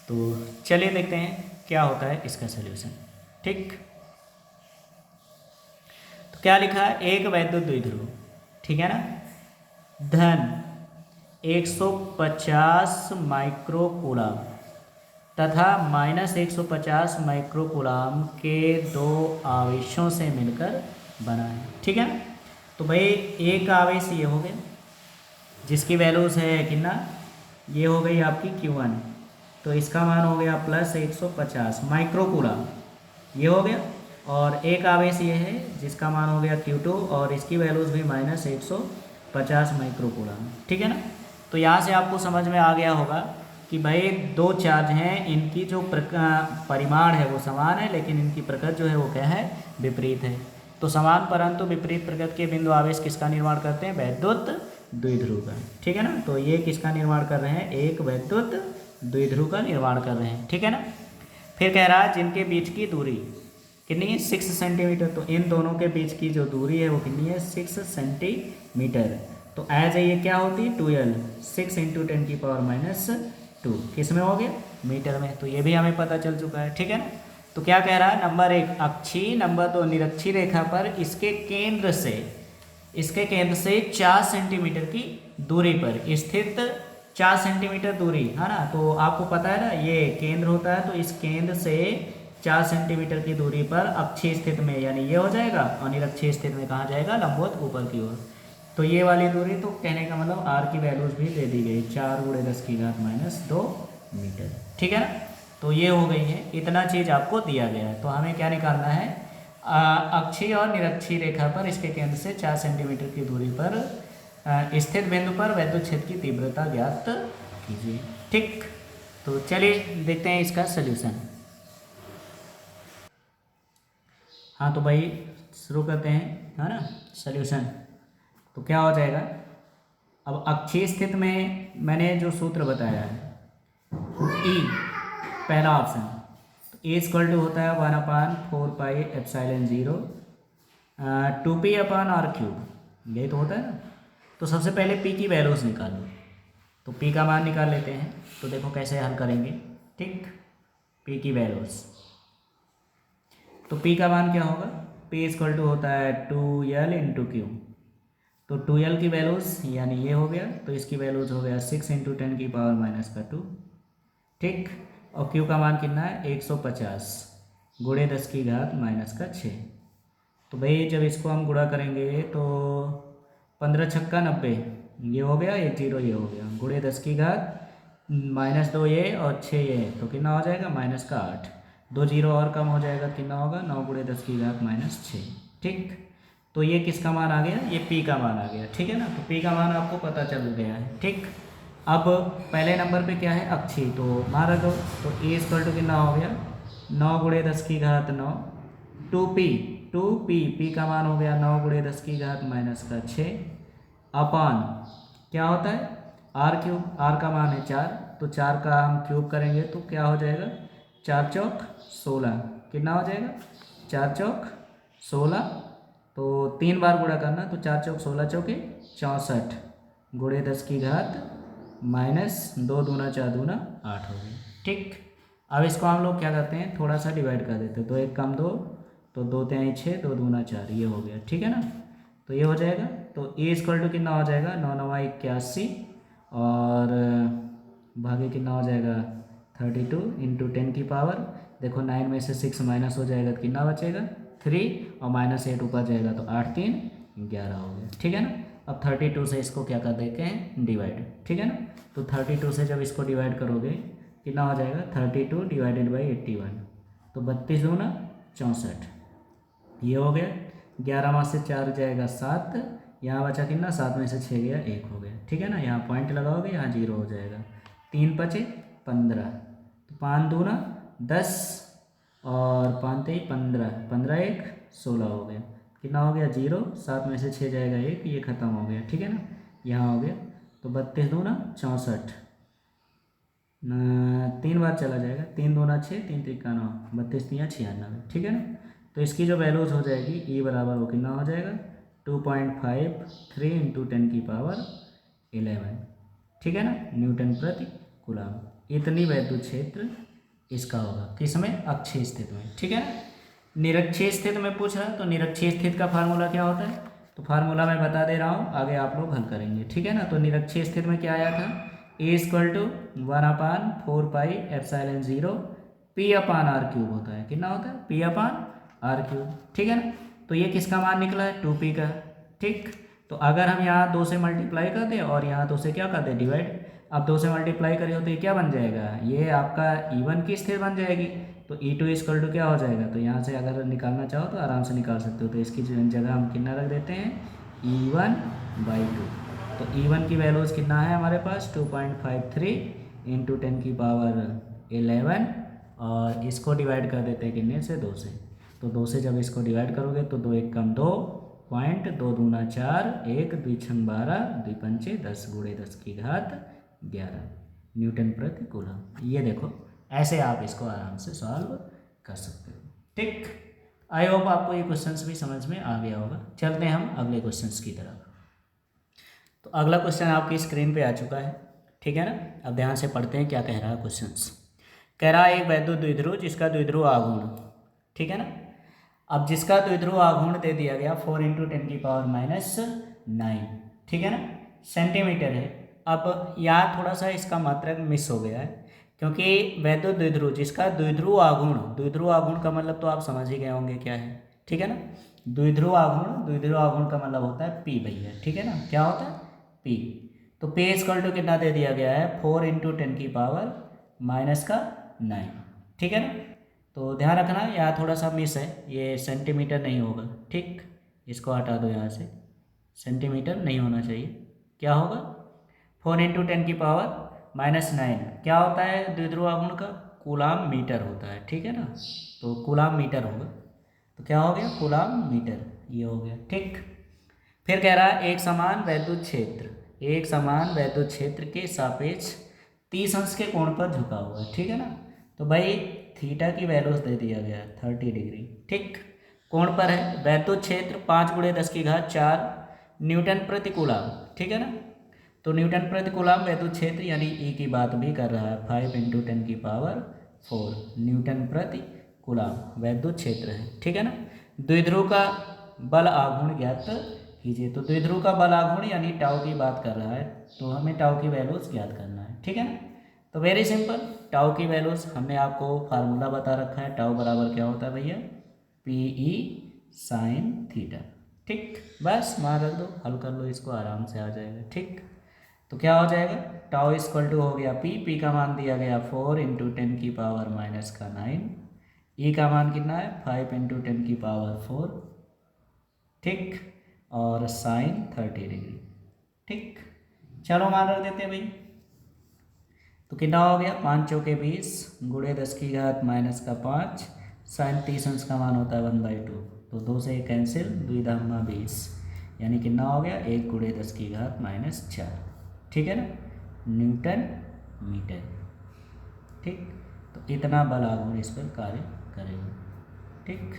तो चलिए देखते हैं क्या होता है इसका सल्यूशन, ठीक। तो क्या लिखा है, एक वैद्युत द्विध्रुव, ठीक है ना, धन 150 माइक्रोकूलम तथा -150 माइक्रोकूलम के दो आवेशों से मिलकर बना है, ठीक है ना। तो भाई एक आवेश ये हो गया जिसकी वैल्यूज है कितना, ये हो गई आपकी Q1, तो इसका मान हो गया +150 माइक्रोकूलम, ये हो गया। और एक आवेश ये है जिसका मान हो गया Q2 और इसकी वैल्यूज भी -150 माइक्रोकूलम, ठीक है ना। तो यहाँ से आपको समझ में आ गया होगा कि भाई दो चार्ज हैं, इनकी जो परिमाण है वो समान है, लेकिन इनकी प्रकृति जो है वो क्या है, विपरीत है। तो समान परंतु विपरीत प्रकृति के बिंदु आवेश किसका निर्माण करते हैं, वैद्युत द्विध्रुव का, ठीक है ना। तो ये किसका निर्माण कर रहे हैं, एक वैद्युत द्विध्रुव का निर्माण कर रहे हैं, ठीक है ना। फिर कह रहा है जिनके बीच की दूरी कितनी है 6 सेंटीमीटर। तो इन दोनों के बीच की जो दूरी है वो कितनी है 6 सेंटीमीटर। तो एज ए ये क्या होती है 12 6 इंटू 10⁻²। किस में हो गया मीटर में। तो ये भी हमें पता चल चुका है, ठीक है ना। तो क्या कह रहा है नंबर 1 अक्षीय, नंबर 2 निरक्षीय रेखा पर इसके केंद्र से 4 सेंटीमीटर की दूरी पर स्थित 4 सेंटीमीटर दूरी है ना। तो आपको पता है ना ये केंद्र होता है, तो इस केंद्र से 4 सेंटीमीटर की दूरी पर अक्षीय स्थिति में यानी ये हो जाएगा, और निरक्षीय स्थिति में कहाँ जाएगा लंबवत ऊपर की ओर। तो ये वाली दूरी, तो कहने का मतलब आर की वैल्यूज भी दे दी गई 4 × 10⁻² मीटर, ठीक है ना। तो ये हो गई है, इतना चीज़ आपको दिया गया है। तो हमें क्या निकालना है अक्षीय और निरक्षीय रेखा पर इसके केंद्र से 4 सेंटीमीटर की दूरी पर स्थित बिंदु पर विद्युत क्षेत्र की तीव्रता ज्ञात कीजिए, ठीक। तो चलिए देखते हैं इसका सल्यूशन। हाँ तो भाई शुरू करते हैं, है ना सल्यूशन। तो क्या हो जाएगा, अब अक्षीय स्थिति में मैंने जो सूत्र बताया है ई पहला ऑप्शन, तो ए होता है 1/4πε0 2p/r³, यही तो होता है ना। तो सबसे पहले पी की वैल्यूज निकालो, तो पी का मान निकाल लेते हैं। तो देखो कैसे हल करेंगे, ठीक। पी की वैल्यूज, तो पी का मान क्या होगा, पी होता है 2l × q। तो 2l की वैल्यूज यानी ये हो गया, तो इसकी वैल्यूज हो गया 6 × 10⁻², ठीक। और q का मान कितना है 150 × 10⁻⁻6। तो भाई जब इसको हम गुणा करेंगे तो 15 × 6 = 90, ये हो गया 1 0 ये हो गया, × 10⁻2 ये और 6 ये, तो कितना हो जाएगा -8। 2 0 और कम हो जाएगा, कितना होगा 9 × 10⁻6, ठीक। तो ये किसका मान आ गया, ये p का मान आ गया, ठीक है ना। तो p का मान आपको पता चल गया है, ठीक। अब पहले नंबर पे क्या है अक्षीय, तो मान रखो, तो a कितना हो गया 9 × 10⁻9 2p p का मान हो गया 9 × 10⁻6 अपान क्या होता है r³ r का मान है 4, तो 4 का हम क्यूब करेंगे तो क्या हो जाएगा 4 चौक 16, कितना हो जाएगा 4 चौक 16। तो 3 बार गुणा करना, तो 4 चौक 16 चौके 64 × 10⁻−2 दूना 4 दूना 8 हो गई, ठीक। अब इसको हम लोग क्या करते हैं थोड़ा सा डिवाइड कर देते हैं, तो 1 कम 2, तो 2 3 6 2 दूना 4, ये हो गया, ठीक है ना। तो ये हो जाएगा, तो ए कितना हो जाएगा 9 9 81 और भागे कितना हो जाएगा 32 × 10 की पावर, देखो 9 में से 6 माइनस हो जाएगा तो कितना बचेगा 3 और -8 ऊपर जाएगा, तो 8 3 11 हो गया, ठीक है ना। अब 32 से इसको क्या कर देते हैं डिवाइड, ठीक है ना। तो 32 से जब इसको डिवाइड करोगे कितना हो जाएगा 32 / 81, तो 32 दूना 64, ये हो गया। 11 में से 4 जाएगा 7, यहाँ बचा कितना 7 में से 6 गया 1 हो गया, ठीक है ना। यहाँ पॉइंट लगाओगे यहाँ 0 हो जाएगा, 3 5 15, तो 5 दूना 10 और 5 3 15, 15 1 16 हो गया, कितना हो गया 0, 7 में से 6 जाएगा 1, ये खत्म हो गया, ठीक है ना। यहाँ हो गया, तो 32 दूना 64, 3 बार चला जाएगा, 3 दूना 6 3 3 9, 32 3 96, ठीक है ना। तो इसकी जो वैल्यूज हो जाएगी ई बराबर वो कितना हो जाएगा 2.53 × 10⁻11, ठीक है ना, न्यूटन प्रति कूलम। इतनी विद्युत क्षेत्र इसका होगा, किसमें अक्षीय स्थिति में, ठीक है ना। निरक्षीय स्थिति में पूछ रहा है, तो निरक्षीय स्थिति का फार्मूला क्या होता है, तो फार्मूला मैं बता दे रहा हूँ, आगे आप लोग हल करेंगे, ठीक है ना। तो निरक्षीय स्थिति में क्या आया था a = 1/4πε0 p/r³ होता है, कितना होता है p/r³, ठीक है ना। तो ये किसका मान निकला है 2p का, ठीक। तो अगर हम यहाँ 2 से मल्टीप्लाई कर दें और यहाँ 2 से क्या कर दें डिवाइड, अब 2 से मल्टीप्लाई करिए तो ये क्या बन जाएगा, ये आपका E1 की स्थिति बन जाएगी, तो E2 = क्या हो जाएगा, तो यहाँ से अगर निकालना चाहो तो आराम से निकाल सकते हो। तो इसकी जगह हम कितना रख देते हैं E1/2, तो E1 की वैल्यूज कितना है हमारे पास 2.53 × 10⁻11 और इसको डिवाइड कर देते हैं कितने से 2 से, तो 2 से जब इसको डिवाइड करोगे तो 2 1 कम 2 पॉइंट 2 दूना 4 1 2 6 12 2 5 10 × 10⁻11 न्यूटन प्रति कूलम। ये देखो ऐसे आप इसको आराम से सॉल्व कर सकते हो, ठीक। आई होप आपको ये क्वेश्चंस भी समझ में आ गया होगा। चलते हैं हम अगले क्वेश्चंस की तरफ। तो अगला क्वेश्चन आपकी स्क्रीन पे आ चुका है, ठीक है ना। अब ध्यान से पढ़ते हैं क्या कह रहा है क्वेश्चंस। कह रहा है एक वैद्युत द्विध्रुव जिसका द्विध्रुव आघूर्ण, ठीक है ना। अब जिसका द्विध्रुव आघूर्ण दे दिया गया 4 × 10⁻⁹, ठीक है ना, सेंटीमीटर है। अब यहाँ थोड़ा सा इसका मात्रक मिस हो गया है, क्योंकि वैद्युत द्विध्रुव जिसका द्विध्रुव आघूर्ण का मतलब तो आप समझ ही गए होंगे क्या है, ठीक है ना। द्विध्रुव आघूर्ण का मतलब होता है पी भैया, ठीक है ना। क्या होता है? पी। तो पी इक्वल टू कितना दे दिया गया है? 4 × 10⁻⁹, ठीक है ना। तो ध्यान रखना यहाँ थोड़ा सा मिस है, ये सेंटीमीटर नहीं होगा, ठीक। इसको हटा दो यहाँ से, सेंटीमीटर नहीं होना चाहिए। क्या होगा? 4 × 10⁻⁹ क्या होता है द्विध्रुव आघूर्ण का? कूलाम मीटर होता है, ठीक है ना। तो कूलाम मीटर होगा, तो क्या हो गया? कूलाम मीटर, ये हो गया, ठीक। फिर कह रहा है एक समान वैद्युत क्षेत्र के सापेक्ष 30° के कोण पर झुका हुआ है, ठीक है ना। तो भाई थीटा की वैल्यूज दे दिया गया 30°, ठीक। कोण पर है, वैद्युत क्षेत्र 5 × 10⁴ न्यूटन प्रति कूलाम, ठीक है ना। तो न्यूटन प्रति कूलाम वैद्युत क्षेत्र यानी ई की बात भी कर रहा है। 5 × 10⁴ न्यूटन प्रति कूलाम वैद्युत क्षेत्र है, ठीक है ना। द्विध्रुव का बल आघूर्ण ज्ञात कीजिए। तो द्विध्रुव का बल आघूर्ण यानी टाउ की बात कर रहा है, तो हमें टाउ की वैल्यूज ज्ञात करना है, ठीक है ना। तो वेरी सिंपल, टाउ की वैल्यूज हमने आपको फार्मूला बता रखा है। टाउ बराबर क्या होता है भैया? PE sin थीटा, ठीक। बस मार रख दो, हल कर लो इसको, आराम से आ जाएगा, ठीक। तो क्या हो जाएगा? टाउ इक्वल टू हो गया पी का मान दिया गया 4 × 10⁻⁹, ई का मान कितना है? 5 × 10⁴, ठीक, और साइन 30°, ठीक। चलो मान रख देते हैं भाई। तो कितना हो गया? 5 चौके 20 × 10⁻⁻5 साइन 30 का मान होता है 1/2। तो 2 से कैंसिल, 2 धामा 20, यानी कितना हो गया? 1 × 10⁻⁴, ठीक है ना, न्यूटन मीटर, ठीक। तो इतना बल आघूर्ण इस पर कार्य करेगा, ठीक।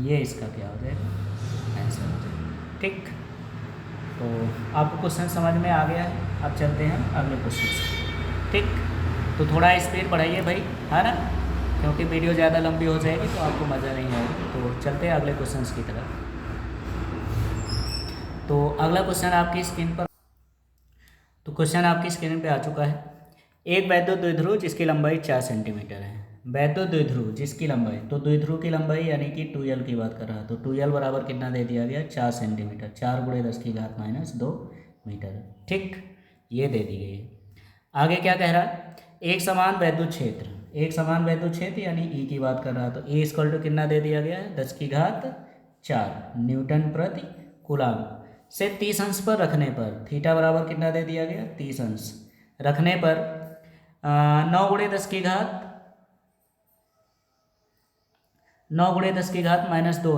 ये इसका क्या हो जाएगा? आंसर हो जाएगा, ठीक। तो आपको क्वेश्चन समझ में आ गया है। अब चलते हैं अगले क्वेश्चन से, ठीक। तो थोड़ा स्पीड बढ़ाइए भाई, है ना, क्योंकि वीडियो ज़्यादा लंबी हो जाएगी तो आपको मज़ा नहीं आएगा। तो चलते हैं अगले क्वेश्चन की तरफ। तो अगला क्वेश्चन आपकी स्क्रीन पर, तो क्वेश्चन आपकी स्क्रीन पे आ चुका है। एक वैद्युत द्विध्रुव जिसकी लंबाई 4 सेंटीमीटर है। वैद्युत द्विध्रुव जिसकी लंबाई, तो द्विध्रुव की लंबाई यानी कि 2L की बात कर रहा है। तो 2L बराबर कितना दे दिया गया? 4 सेंटीमीटर, 4 × 10⁻² मीटर, ठीक, ये दे दी गई है। आगे क्या कह रहा है? एक समान वैद्युत क्षेत्र यानी ई की बात कर रहा है। तो E इक्वल टू कितना दे दिया गया है? 10⁴ न्यूटन प्रति कूलाम से 30° पर रखने पर थीटा बराबर कितना दे दिया गया? 30° रखने पर 9 × 10⁻⁻²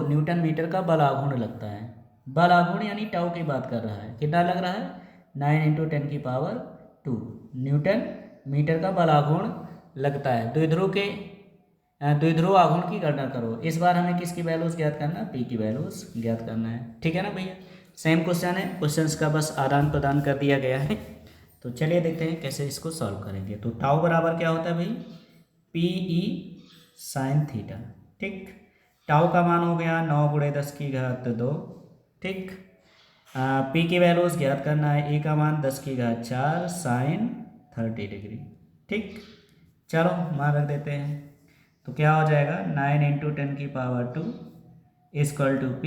न्यूटन मीटर का बल आघूर्ण लगता है। बल आघूर्ण यानी टाउ की बात कर रहा है। कितना लग रहा है? 9 × 10⁻² न्यूटन मीटर का बल आघूर्ण लगता है। द्विध्रुव आघूर्ण की गणना करो। इस बार हमें किसकी वैल्यूज ज्ञात करना है? पी की वैल्यूज ज्ञात करना है, ठीक है ना भैया। सेम क्वेश्चन है, क्वेश्चंस का बस आदान प्रदान कर दिया गया है। तो चलिए देखते हैं कैसे इसको सॉल्व करेंगे। तो टाउ बराबर क्या होता है भाई? PE sin थीटा, ठीक। टाउ का मान हो गया 9 × 10⁻², ठीक। पी की वैल्यूज ज्ञात करना है। E का मान 10⁴ साइन 30°, ठीक। चलो मान रख देते हैं। तो क्या हो जाएगा? 9 × 10⁻² इक्वल टू P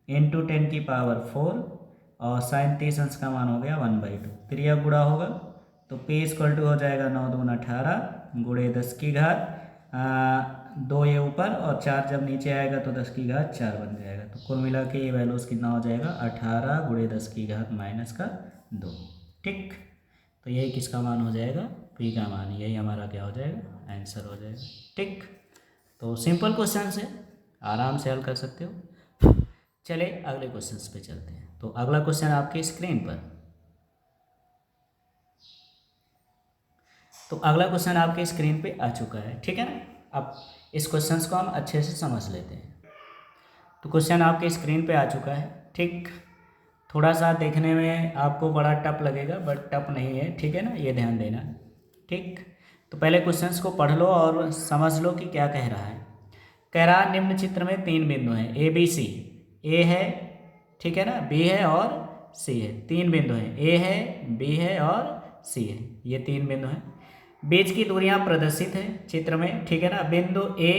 × 10⁴ और साइन 30° का मान हो गया 1/2। त्रिया गुणा होगा तो P इक्वल टू हो जाएगा 9 × 2 = 18 × 10⁻², ये ऊपर और 4 जब नीचे आएगा तो 10⁴ बन जाएगा। तो कुल मिला के ये वैल्यूज कितना हो जाएगा? 18 × 10⁻², ठीक। तो यही किसका मान हो जाएगा? पी का मान। यही हमारा क्या हो जाएगा? आंसर हो जाएगा, ठीक। तो सिंपल क्वेश्चन है, आराम से हल कर सकते हो। चले अगले क्वेश्चन पे चलते हैं। तो अगला क्वेश्चन आपकी स्क्रीन पर, तो अगला क्वेश्चन आपके स्क्रीन पे आ चुका है, ठीक है ना। अब इस क्वेश्चन को हम अच्छे से समझ लेते हैं। तो क्वेश्चन आपके स्क्रीन पे आ चुका है, ठीक। थोड़ा सा देखने में आपको बड़ा टफ लगेगा, बट टफ नहीं है, ठीक है ना, ये ध्यान देना, ठीक। तो पहले क्वेश्चंस को पढ़ लो और समझ लो कि क्या कह रहा है। कह रहा निम्न चित्र में 3 बिंदु हैं ए बी सी। ए है, ठीक है ना, बी है और सी है। 3 बिंदु हैं, ए है, बी है और सी है, ये 3 बिंदु हैं। बीच की दूरियां प्रदर्शित हैं चित्र में, ठीक है ना। बिंदु ए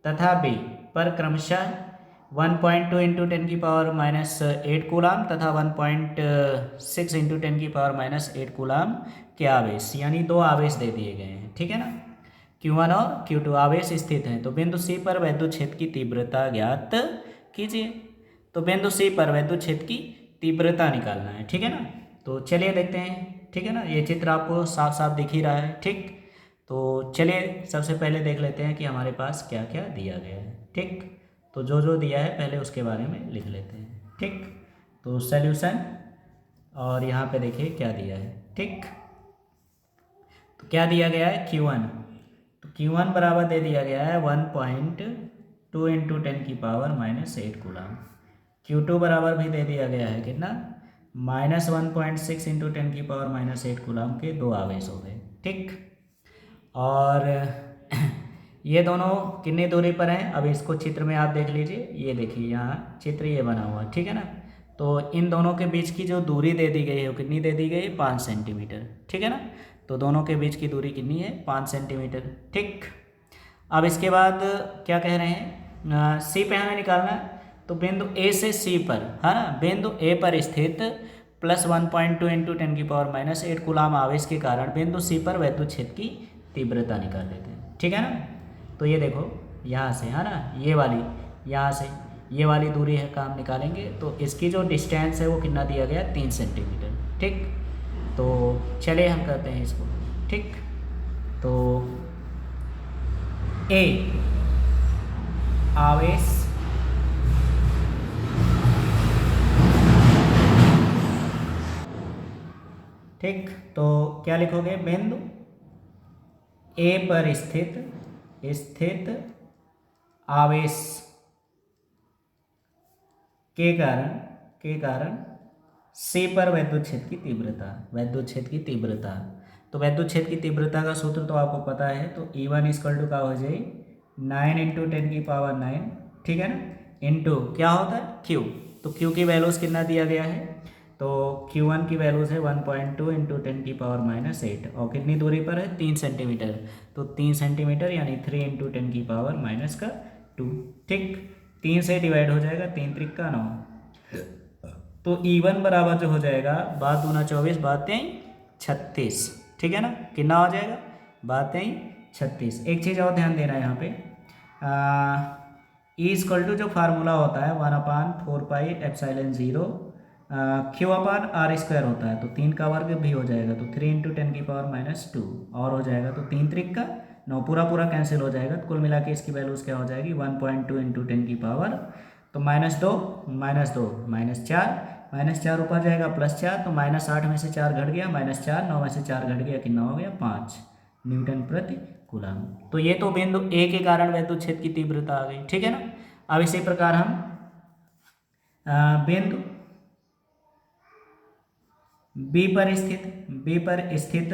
तथा बी पर क्रमशः 1.2 इंटू 10⁻⁸ कूलाम तथा 1.6 इंटू 10⁻⁸ कूलाम के आवेश, यानी 2 आवेश दे दिए गए हैं, ठीक है ना। Q1 और Q2 आवेश स्थित हैं। तो बिंदु C पर वैद्युत क्षेत्र की तीव्रता ज्ञात कीजिए। तो बिंदु C पर वैद्युत क्षेत्र की तीव्रता निकालना है, ठीक है ना। तो चलिए देखते हैं, ठीक है ना। ये चित्र आपको साफ साफ दिख ही रहा है, ठीक। तो चलिए सबसे पहले देख लेते हैं कि हमारे पास क्या क्या दिया गया है, ठीक। तो जो जो दिया है पहले उसके बारे में लिख लेते हैं, ठीक। तो सॉल्यूशन, और यहाँ पे देखिए क्या दिया है, ठीक। तो क्या दिया गया है, Q1। तो Q1 बराबर दे दिया गया है 1.2 इंटू 10⁻⁸ कूलाम। Q2 बराबर भी दे दिया गया है कितना, -1.6 इंटू 10⁻⁸ कूलाम के 2 आवेश हो गए, ठीक। और ये दोनों कितनी दूरी पर हैं, अब इसको चित्र में आप देख लीजिए। ये देखिए यहाँ चित्र ये बना हुआ, ठीक है ना। तो इन दोनों के बीच की जो दूरी दे दी गई है वो कितनी दे दी गई है, 5 सेंटीमीटर, ठीक है ना। तो दोनों के बीच की दूरी कितनी है, 5 सेंटीमीटर, ठीक। अब इसके बाद क्या कह रहे हैं, सी पे हमें निकालना है। तो बिंदु ए से सी पर, है ना, बिंदु ए पर स्थित +1.2 इंटू 10⁻⁸ कूलाम आवेश के कारण बिंदु सी पर वैद्युत क्षेत्र की तीव्रता निकाल लेते हैं, ठीक है ना। तो ये देखो यहाँ से, है ना, ये वाली, यहाँ से ये वाली दूरी है काम निकालेंगे। तो इसकी जो डिस्टेंस है वो कितना दिया गया, 3 सेंटीमीटर, ठीक। तो चलिए हम करते हैं इसको, ठीक। तो ए आवेश ठीक, तो क्या लिखोगे, बिंदु ए पर स्थित आवेश के कारण सी पर वैद्युत क्षेत्र की तीव्रता, तो वैद्युत क्षेत्र की तीव्रता का सूत्र तो आपको पता है। तो E1 = क्या हो जाए, 9 इंटू 10⁹, ठीक है ना, इंटू क्या होता है, Q। तो Q की वैल्यूज कितना दिया गया है, तो Q1 की वैल्यूज है 1.2 इंटू 10⁻⁸, और कितनी दूरी पर है, 3 सेंटीमीटर। तो 3 सेंटीमीटर यानी 3 इंटू 10⁻⁻², ठीक। 3 से डिवाइड हो जाएगा, 3 त्रिक का 9। तो E1 बराबर जो हो जाएगा, 12×2 = 24, 12×3 = 36, ठीक है ना। कितना हो जाएगा, 12×3 = 36। एक चीज़ और ध्यान देना है यहाँ पे, E जो फार्मूला होता है 1/4πε0 Q/r² होता है। तो 3 का वर्ग भी हो जाएगा, तो 3 इंटू 10⁻⁻2 और हो जाएगा, तो 3 त्रिक का 9, पूरा कैंसिल हो जाएगा। तो कुल मिला के इसकी वैल्यूज क्या हो जाएगी, 1.2 इंटू 10⁻, तो -2 -4 ऊपर जाएगा +4, तो -8 में से 4 घट गया, -4, 9 में से 4 घट गया, कितना हो गया, 5 न्यूटन प्रति कूलाम। तो ये तो बिंदु ए के कारण वैद्युत क्षेत्र की तीव्रता आ गई, ठीक है ना। अब इसी प्रकार हम बिंदु बी पर स्थित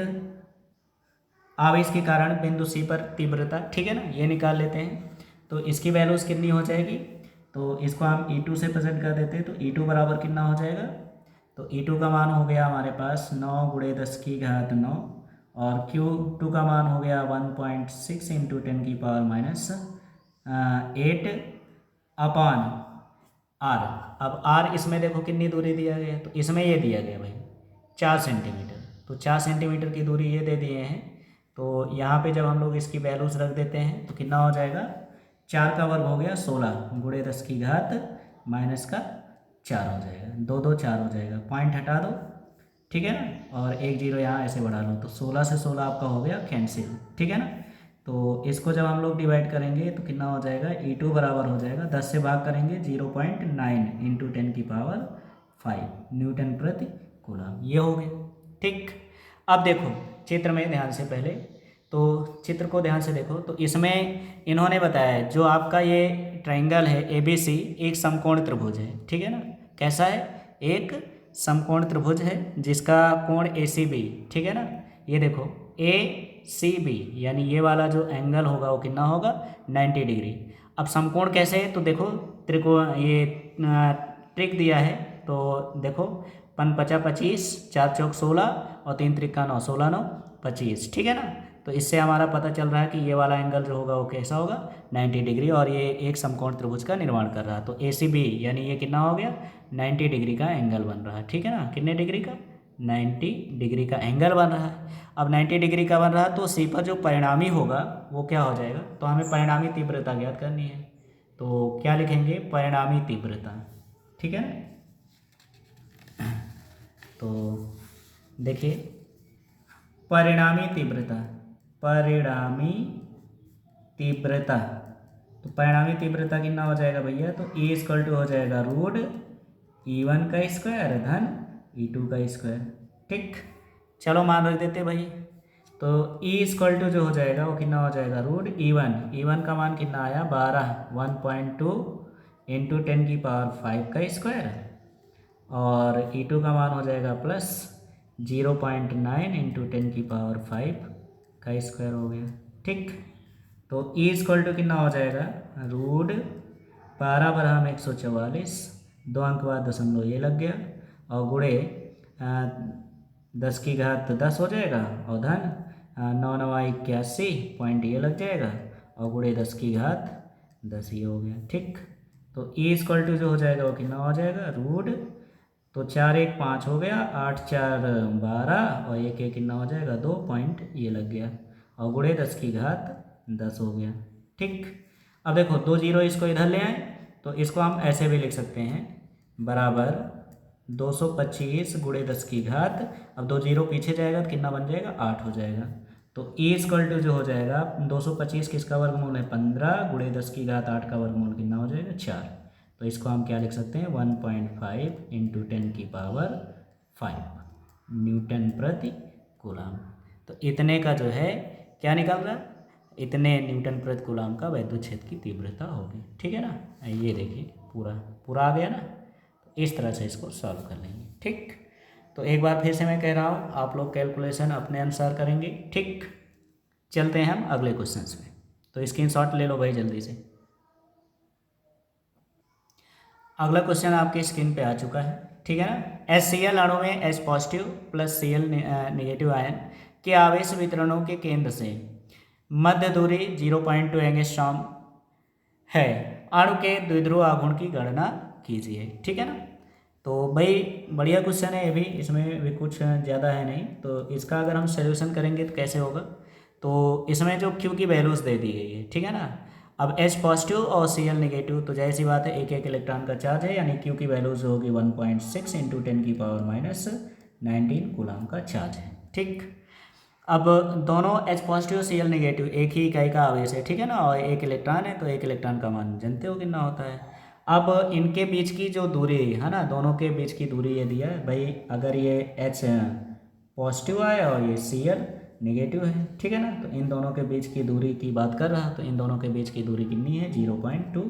आवेश के कारण बिंदु सी पर तीव्रता, ठीक है ना, ये निकाल लेते हैं। तो इसकी वैल्यूज कितनी हो जाएगी, तो इसको हम E2 से प्रेजेंट कर देते हैं। तो E2 बराबर कितना हो जाएगा, तो E2 का मान हो गया हमारे पास 9 × 10⁹, और Q2 का मान हो गया 1.6 इंटू 10⁻⁸ अपॉन R। अब R इसमें देखो कितनी दूरी दिया गया है, तो इसमें ये दिया गया भाई 4 सेंटीमीटर। तो 4 सेंटीमीटर की दूरी ये दे दिए हैं। तो यहाँ पे जब हम लोग इसकी वैल्यूज रख देते हैं तो कितना हो जाएगा, 4 का वर्ग हो गया 16 × 10⁻⁴ हो जाएगा, 2 2 4 हो जाएगा, पॉइंट हटा दो, ठीक है ना, और 1 0 यहाँ ऐसे बढ़ा लो। तो 16 से 16 आपका हो गया कैंसिल, ठीक है ना। तो इसको जब हम लोग डिवाइड करेंगे तो कितना हो जाएगा, E2 बराबर हो जाएगा, 10 से भाग करेंगे 0.9 इंटू 10⁵ न्यूटन प्रति कूलाम, ये हो गया, ठीक। अब देखो चित्र में ध्यान से पहले तो चित्र को ध्यान से देखो, तो इसमें इन्होंने बताया है जो आपका ये ट्रायंगल है ABC एक समकोण त्रिभुज है, ठीक है ना। कैसा है, एक समकोण त्रिभुज है जिसका कोण ACB, ठीक है ना। ये देखो ACB यानी ये वाला जो एंगल होगा वो कितना होगा, 90 डिग्री। अब समकोण कैसे है, तो देखो त्रिकोण ये ट्रिक दिया है, तो देखो 5×5 = 25, 4×4 = 16 और 3×3 = 9, 16 9 25, ठीक है ना। तो इससे हमारा पता चल रहा है कि ये वाला एंगल जो होगा वो कैसा होगा, 90 डिग्री, और ये एक समकोण त्रिभुज का निर्माण कर रहा है। तो ACB यानी ये कितना हो गया, 90 डिग्री का एंगल बन रहा है, ठीक है ना। कितने डिग्री का, 90 डिग्री का एंगल बन रहा है। अब 90 डिग्री का बन रहा है तो C पर जो परिणामी होगा वो क्या हो जाएगा, तो हमें परिणामी तीव्रता ज्ञात करनी है। तो क्या लिखेंगे, परिणामी तीव्रता, ठीक है ना। तो देखिए परिणामी तीव्रता, परिणामी तीव्रता, तो परिणामी तीव्रता कितना हो जाएगा भैया, तो E हो जाएगा रूट E1 का स्क्वायर धन E2 का स्क्वायर, ठीक। चलो मान रख देते भाई, तो E जो हो जाएगा वो कितना हो जाएगा, रूट E1 का मान कितना आया 12, 1.2 × 10⁵ का स्क्वायर, और E2 का मान हो जाएगा प्लस 0.9 × 10⁵ का स्क्वायर हो गया, ठीक। तो E कितना हो जाएगा, रूट 12×144, 2 अंक बाद दशमलव ये लग गया, और गुणे 10⁻10 हो जाएगा, और धन 9×9 = 81 पॉइंट ये लग जाएगा, और गुणे 10⁻10 ये हो गया, ठीक। तो E जो हो जाएगा वो कितना हो जाएगा, रूट, तो 4 1 5 हो गया, 8 4 12, और 1 1 कितना हो जाएगा 2 पॉइंट ये लग गया, और गुणे 10⁻10 हो गया, ठीक। अब देखो 2 0 इसको इधर ले आए, तो इसको हम ऐसे भी लिख सकते हैं, बराबर 225 × 10⁻, अब 2 0 पीछे जाएगा तो कितना बन जाएगा, 8 हो जाएगा। तो E जो हो जाएगा 225 किसका वर्गमूल है, 15, गुणे 10⁻8 का वर्गमूल कितना हो जाएगा, 4। तो इसको हम क्या लिख सकते हैं, 1.5 × 10⁵ न्यूटन प्रति कूलम। तो इतने का जो है क्या निकल रहा है, इतने न्यूटन प्रति कूलम का विद्युत क्षेत्र की तीव्रता होगी, ठीक है ना। ये देखिए पूरा पूरा आ गया ना। तो इस तरह से इसको सॉल्व कर लेंगे, ठीक। तो एक बार फिर से मैं कह रहा हूँ, आप लोग कैलकुलेशन अपने अनुसार करेंगे, ठीक। चलते हैं हम अगले क्वेश्चन में, तो स्क्रीनशॉट ले लो भाई जल्दी से। अगला क्वेश्चन आपके स्क्रीन पे आ चुका है, ठीक है ना। HCl अणु में H positive plus Cl negative ion के आवेश वितरणों के केंद्र से मध्य दूरी 0.2 एंगस्ट्रॉम है, अणु के द्विध्रुव आघूर्ण की गणना कीजिए, ठीक है ना। तो भाई बढ़िया क्वेश्चन है ये भी, इसमें भी कुछ ज़्यादा है नहीं। तो इसका अगर हम सोल्यूशन करेंगे तो कैसे होगा, तो इसमें जो Q की वैल्यूज़ दे दी गई है, ठीक है ना। अब H पॉजिटिव और Cl नेगेटिव, तो जैसी बात है एक एक इलेक्ट्रॉन का चार्ज है, यानी Q की वैल्यूज होगी 1.6 × 10⁻19 कूलम का चार्ज है, ठीक। अब दोनों H पॉजिटिव Cl नेगेटिव एक ही इकाई का आवेश है, ठीक है ना, और एक इलेक्ट्रॉन है, तो एक इलेक्ट्रॉन का मान जानते हो कितना होता है। अब इनके बीच की जो दूरी है ना, दोनों के बीच की दूरी ये दिया है भाई, अगर ये H पॉजिटिव है और ये Cl नेगेटिव है, ठीक है ना, तो इन दोनों के बीच की दूरी की बात कर रहा, तो इन दोनों के बीच की दूरी कितनी है, 0.2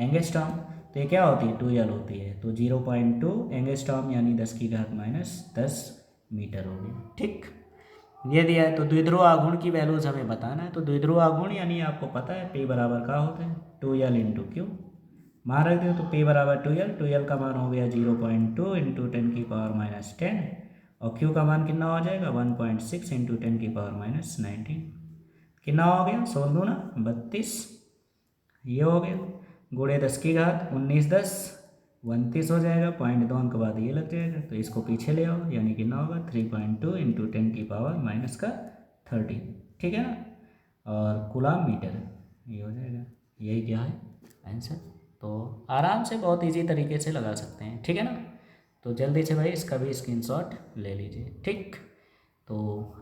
एंगस्ट्रॉम। तो ये क्या होती है, 2L होती है, तो 0.2 एंगस्ट्रॉम यानी 10⁻10 मीटर होगी, ठीक। ये दिया है, तो द्विध्रुव आघूर्ण की वैल्यूज हमें बताना है। तो द्विध्रुव आघूर्ण यानी आपको पता है P बराबर क्या होता है, 2L × Q। मान रखते हो तो P बराबर 2L, 2L का मान हो गया 0.2 × 10⁻10, और Q का मान कितना हो जाएगा 1.6 × 10⁻19। कितना हो गया, 16 × 32 ये हो गया, गुणे 10⁻19 10 29 हो जाएगा, 0.2 अंक बाद ये लग जाएगा, तो इसको पीछे ले आओ, यानी कितना होगा 3.2 × 10⁻−13, ठीक है ना। और कूलम मीटर ये हो जाएगा, यही क्या है आंसर। तो आराम से बहुत इजी तरीके से लगा सकते हैं, ठीक है ना। तो जल्दी से भाई इसका भी स्क्रीनशॉट ले लीजिए, ठीक। तो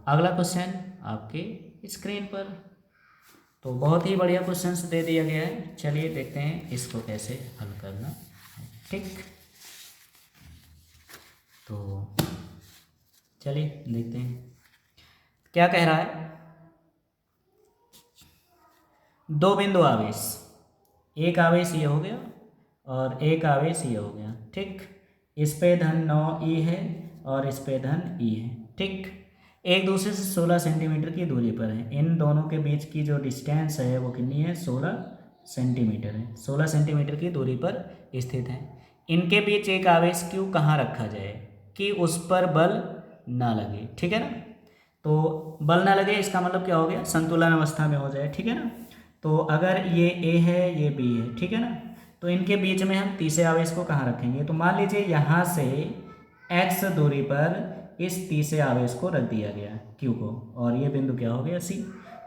अगला क्वेश्चन आपके स्क्रीन पर, तो बहुत ही बढ़िया क्वेश्चंस दे दिया गया है, चलिए देखते हैं इसको कैसे हल करना है, ठीक। तो चलिए देखते हैं क्या कह रहा है। दो बिंदु आवेश, एक आवेश ये हो गया और एक आवेश ये हो गया, ठीक। इस पे धन 9 ई है और इस पे धन ई है, ठीक। एक दूसरे से 16 सेंटीमीटर की दूरी पर है। इन दोनों के बीच की जो डिस्टेंस है वो कितनी है, 16 सेंटीमीटर है। 16 सेंटीमीटर की दूरी पर स्थित है। इनके बीच एक आवेश क्यू कहाँ रखा जाए कि उस पर बल ना लगे, ठीक है ना। तो बल ना लगे इसका मतलब क्या हो गया, संतुलन अवस्था में हो जाए, ठीक है ना। तो अगर ये ए है ये बी है, ठीक है ना, तो इनके बीच में हम तीसरे आवेश को कहाँ रखेंगे। तो मान लीजिए यहाँ से x दूरी पर इस तीसरे आवेश को रख दिया गया q को, और ये बिंदु क्या हो गया c।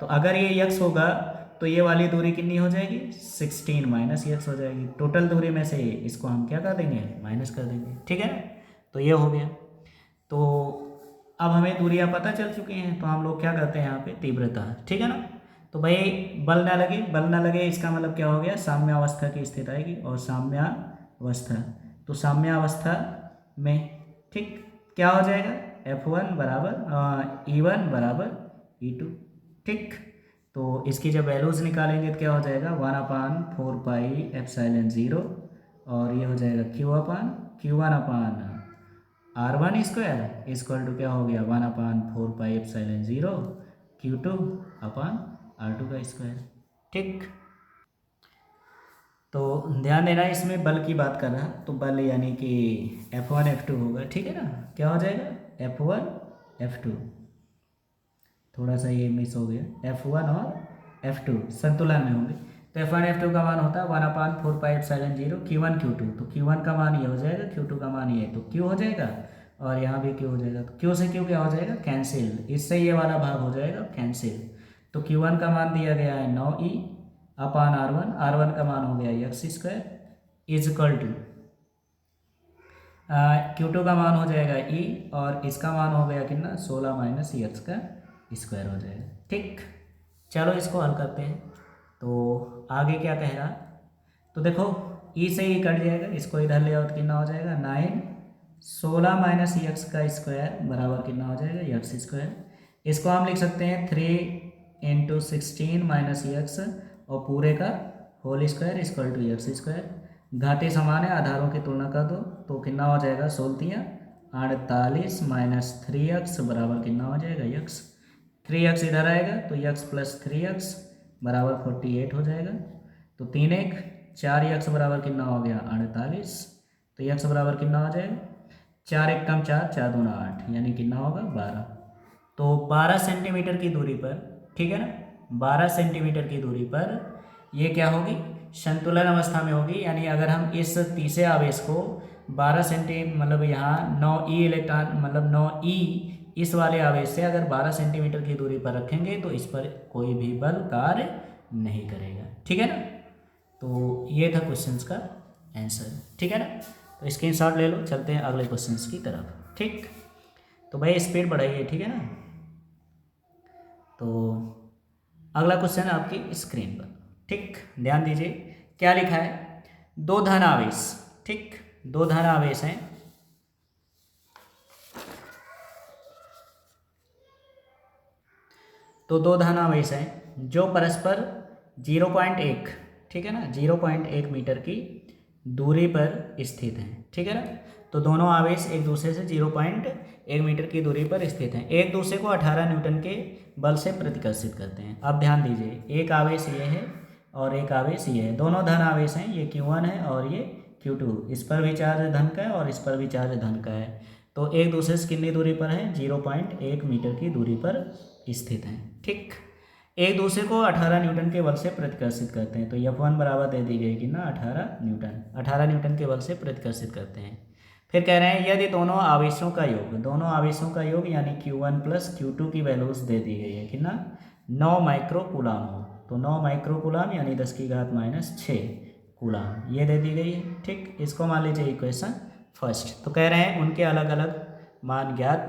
तो अगर ये x होगा तो ये वाली दूरी कितनी हो जाएगी, 16 माइनस x हो जाएगी। टोटल दूरी में से इसको हम क्या कर देंगे, माइनस कर देंगे, ठीक है। तो ये हो गया। तो अब हमें दूरियां पता चल चुकी हैं, तो हम लोग क्या करते हैं यहाँ पे, तीव्रता, ठीक है ना। तो भाई बल ना लगे, बल ना लगे इसका मतलब क्या हो गया, साम्यावस्था की स्थिति आएगी। और साम्यावस्था, तो साम्यावस्था में, ठीक, क्या हो जाएगा, F1 बराबर E1 बराबर E2, ठीक। तो इसकी जब वैल्यूज निकालेंगे तो क्या हो जाएगा, 1/4πε0, और ये हो जाएगा Q1/R1 स्क्वायर इक्वल टू क्या हो गया, 1/4πε0 Q2/R2 का स्क्वायर, ठीक। तो ध्यान देना इसमें बल की बात कर रहा, तो बल यानी कि F1 F2 होगा, ठीक है ना। क्या हो जाएगा, F1 F2, थोड़ा सा ये मिस हो गया, F1 और F2 संतुलन में होंगे। तो F1 F2 का मान होता है 1/4πε0 Q1 Q2, तो Q1 का मान ये हो जाएगा, Q2 का मान ये, तो Q हो जाएगा और यहाँ भी Q हो जाएगा। तो Q से Q क्या हो जाएगा, कैंसिल, इससे ये वाला भाग हो जाएगा कैंसिल। तो Q1 का मान दिया गया है 9E/R1, R1 का मान हो गया x square is equal to Q2 का मान हो जाएगा E, और इसका मान हो गया कितना, 16 माइनस x का स्क्वायर हो जाएगा, ठीक। चलो इसको हल करते हैं। तो आगे क्या कह रहा, तो देखो E से E कट जाएगा, इसको इधर ले आओ तो कितना हो जाएगा, 9, 16 माइनस x का स्क्वायर बराबर कितना हो जाएगा, x स्क्वायर। इसको हम लिख सकते हैं 3 × 16 माइनस x और पूरे का whole square equal to x square. घाते समान है, आधारों की तुलना कर दो तो कितना हो जाएगा, 16 48 माइनस 3x बराबर कितना हो जाएगा, x। 3x इधर आएगा तो x प्लस 3x बराबर 48 हो जाएगा। तो 3 1 4x बराबर कितना हो गया, 48। तो x बराबर कितना हो जाएगा, 4 1 कम 4, 4 दूना 8, यानी कितना होगा, 12। तो 12 सेंटीमीटर की दूरी पर, ठीक है ना, 12 सेंटीमीटर की दूरी पर ये क्या होगी, संतुलन अवस्था में होगी। यानी अगर हम इस तीसरे आवेश को 12 मतलब यहाँ 9e इलेक्ट्रॉन, मतलब 9e इस वाले आवेश से अगर 12 सेंटीमीटर की दूरी पर रखेंगे तो इस पर कोई भी बल कार्य नहीं करेगा, ठीक है ना। तो ये था क्वेश्चंस का आंसर, ठीक है ना। तो स्क्रीनशॉट ले लो, चलते हैं अगले क्वेश्चंस की तरफ, ठीक। तो भाई स्पीड बढ़ाइए, ठीक है ना। तो अगला क्वेश्चन है आपकी स्क्रीन पर, ठीक, ध्यान दीजिए क्या लिखा है, दो धन आवेश, ठीक, दो धन आवेश हैं, तो दो धन आवेश हैं जो परस्पर 0.1, ठीक है ना, 0.1 मीटर की दूरी पर स्थित हैं, ठीक है ना। तो दोनों आवेश एक दूसरे से 0.1 मीटर की दूरी पर स्थित हैं, एक दूसरे को 18 न्यूटन के बल से प्रतिकर्षित करते हैं। अब ध्यान दीजिए, एक आवेश ये है और एक आवेश ये है, दोनों धन आवेश हैं, ये Q1 है और ये Q2। इस पर भी चार्ज धन का है और इस पर भी चार्ज धन का है। तो एक दूसरे से कितनी दूरी पर है, 0.1 मीटर की दूरी पर स्थित हैं, ठीक। एक दूसरे को 18 न्यूटन के बल से प्रतिकर्षित करते हैं। तो F1 बराबर दे दी गई कि ना 18 न्यूटन, 18 न्यूटन के बल से प्रतिकर्षित करते हैं। फिर कह रहे हैं यदि दोनों आवेशों का योग, दोनों आवेशों का योग यानी Q1 प्लस Q2 की वैल्यूज दे दी गई है कि ना 9 माइक्रो कूलाम हो। तो 9 माइक्रो कूलाम यानी 10⁻⁶ कूलाम ये दे दी गई है, ठीक। इसको मान लीजिए इक्वेशन फर्स्ट। तो कह रहे हैं उनके अलग अलग मान ज्ञात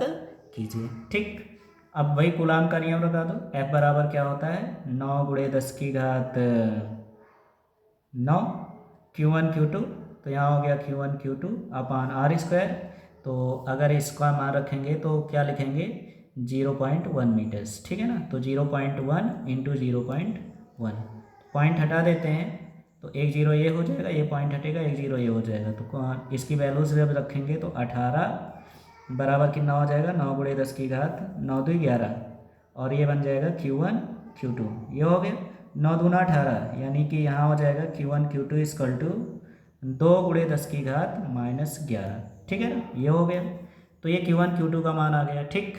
कीजिए, ठीक। अब वही कूलाम का नियम लगा दो, F बराबर क्या होता है, 9 × 10⁻⁹ Q1 Q2। तो यहाँ हो गया Q1 Q2/R²। तो अगर इसका मान रखेंगे तो क्या लिखेंगे, 0.1 मीटर्स, ठीक है ना। तो 0.1 × 0.1 पॉइंट हटा देते हैं तो 1 0 ये हो जाएगा, ये पॉइंट हटेगा, 1 0 ये हो जाएगा। तो इसकी वैल्यूज जब रखेंगे तो 18 बराबर कितना हो जाएगा, 9 गुणे 10 की घात 9 2 11, और ये बन जाएगा Q1 Q2। ये हो गया 9 दूना 18, यानी कि यहाँ हो जाएगा Q1 Q2 इक्वल टू 2 गुणे 10 की घात -11। ठीक है ना, ये हो गया। तो ये Q1 Q2 का मान आ गया। ठीक,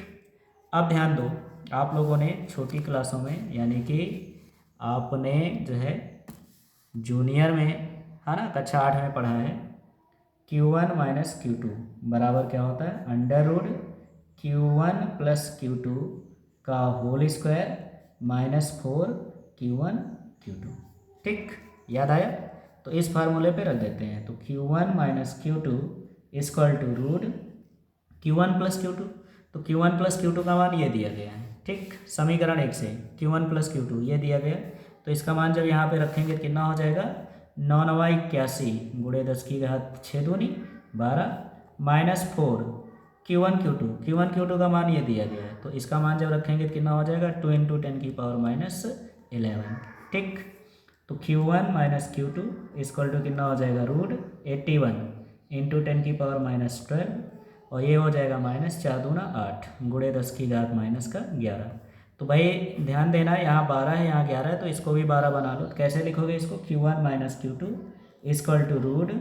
अब ध्यान दो, आप लोगों ने छोटी क्लासों में, यानी कि आपने जो है जूनियर में, है ना, कक्षा 8 में पढ़ा है, Q1 माइनस Q2 बराबर क्या होता है, under root Q1 plus Q2 का होल स्क्वायर -4 Q1 Q2। ठीक, याद आया? तो इस फार्मूले पे रख देते हैं। तो Q1 minus Q2 equal to root Q1 plus Q2। तो Q1 प्लस Q2 का मान ये दिया गया है। ठीक, समीकरण 1 से Q1 प्लस Q2 ये दिया गया। तो इसका मान जब यहाँ पे रखेंगे तो कितना हो जाएगा, 9 9 81 गुणे 10 की घात 6 दूनी 12 -4 Q1 Q2 का मान ये दिया गया है। तो इसका मान जब रखेंगे तो कितना हो जाएगा, 2 × 10 की पावर -11। ठीक, तो Q1 minus Q2 equal to कितना हो जाएगा, रूट 81 × 10 की पावर -12, और ये हो जाएगा -4 दूना 8 गुणे 10 की घात -11। तो भाई ध्यान देना, यहाँ 12 है, यहाँ 11 है, तो इसको भी 12 बना लो। कैसे लिखोगे इसको, Q1 minus Q2 equal to root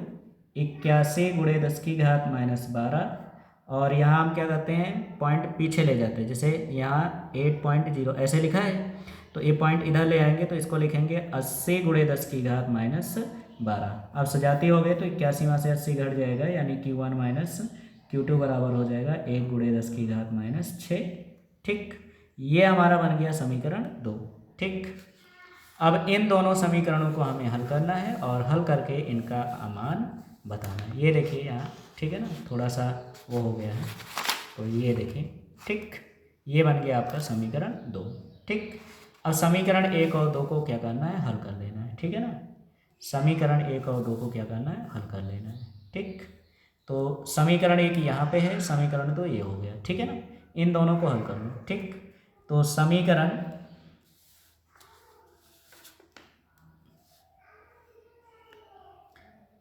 81 गुणे 10 की घात -12, और यहाँ हम क्या करते हैं, पॉइंट पीछे ले जाते हैं। जैसे यहाँ 8.0 ऐसे लिखा है, तो ये पॉइंट इधर ले आएंगे तो इसको लिखेंगे 80 गुणे 10 की घात -12। अब सजाती हो गए तो 81 में से 80 घट जाएगा, यानी Q1 माइनस Q2 बराबर हो जाएगा 1 गुणे 10 की घात -6। ठीक, ये हमारा बन गया समीकरण 2। ठीक, अब इन दोनों समीकरणों को हमें हल करना है और हल करके इनका मान बताना है। ये देखिए यहाँ, ठीक है ना, थोड़ा सा वो हो गया है, तो ये देखिए। ठीक, ये बन गया आपका समीकरण 2। ठीक, अब समीकरण 1 और 2 को क्या करना है, हल कर लेना है। ठीक है ना, समीकरण 1 और 2 को क्या करना है, हल कर लेना है। ठीक, तो समीकरण 1 यहाँ पे है, समीकरण 2 ये हो गया। ठीक है ना, इन दोनों को हल कर लो। ठीक, तो समीकरण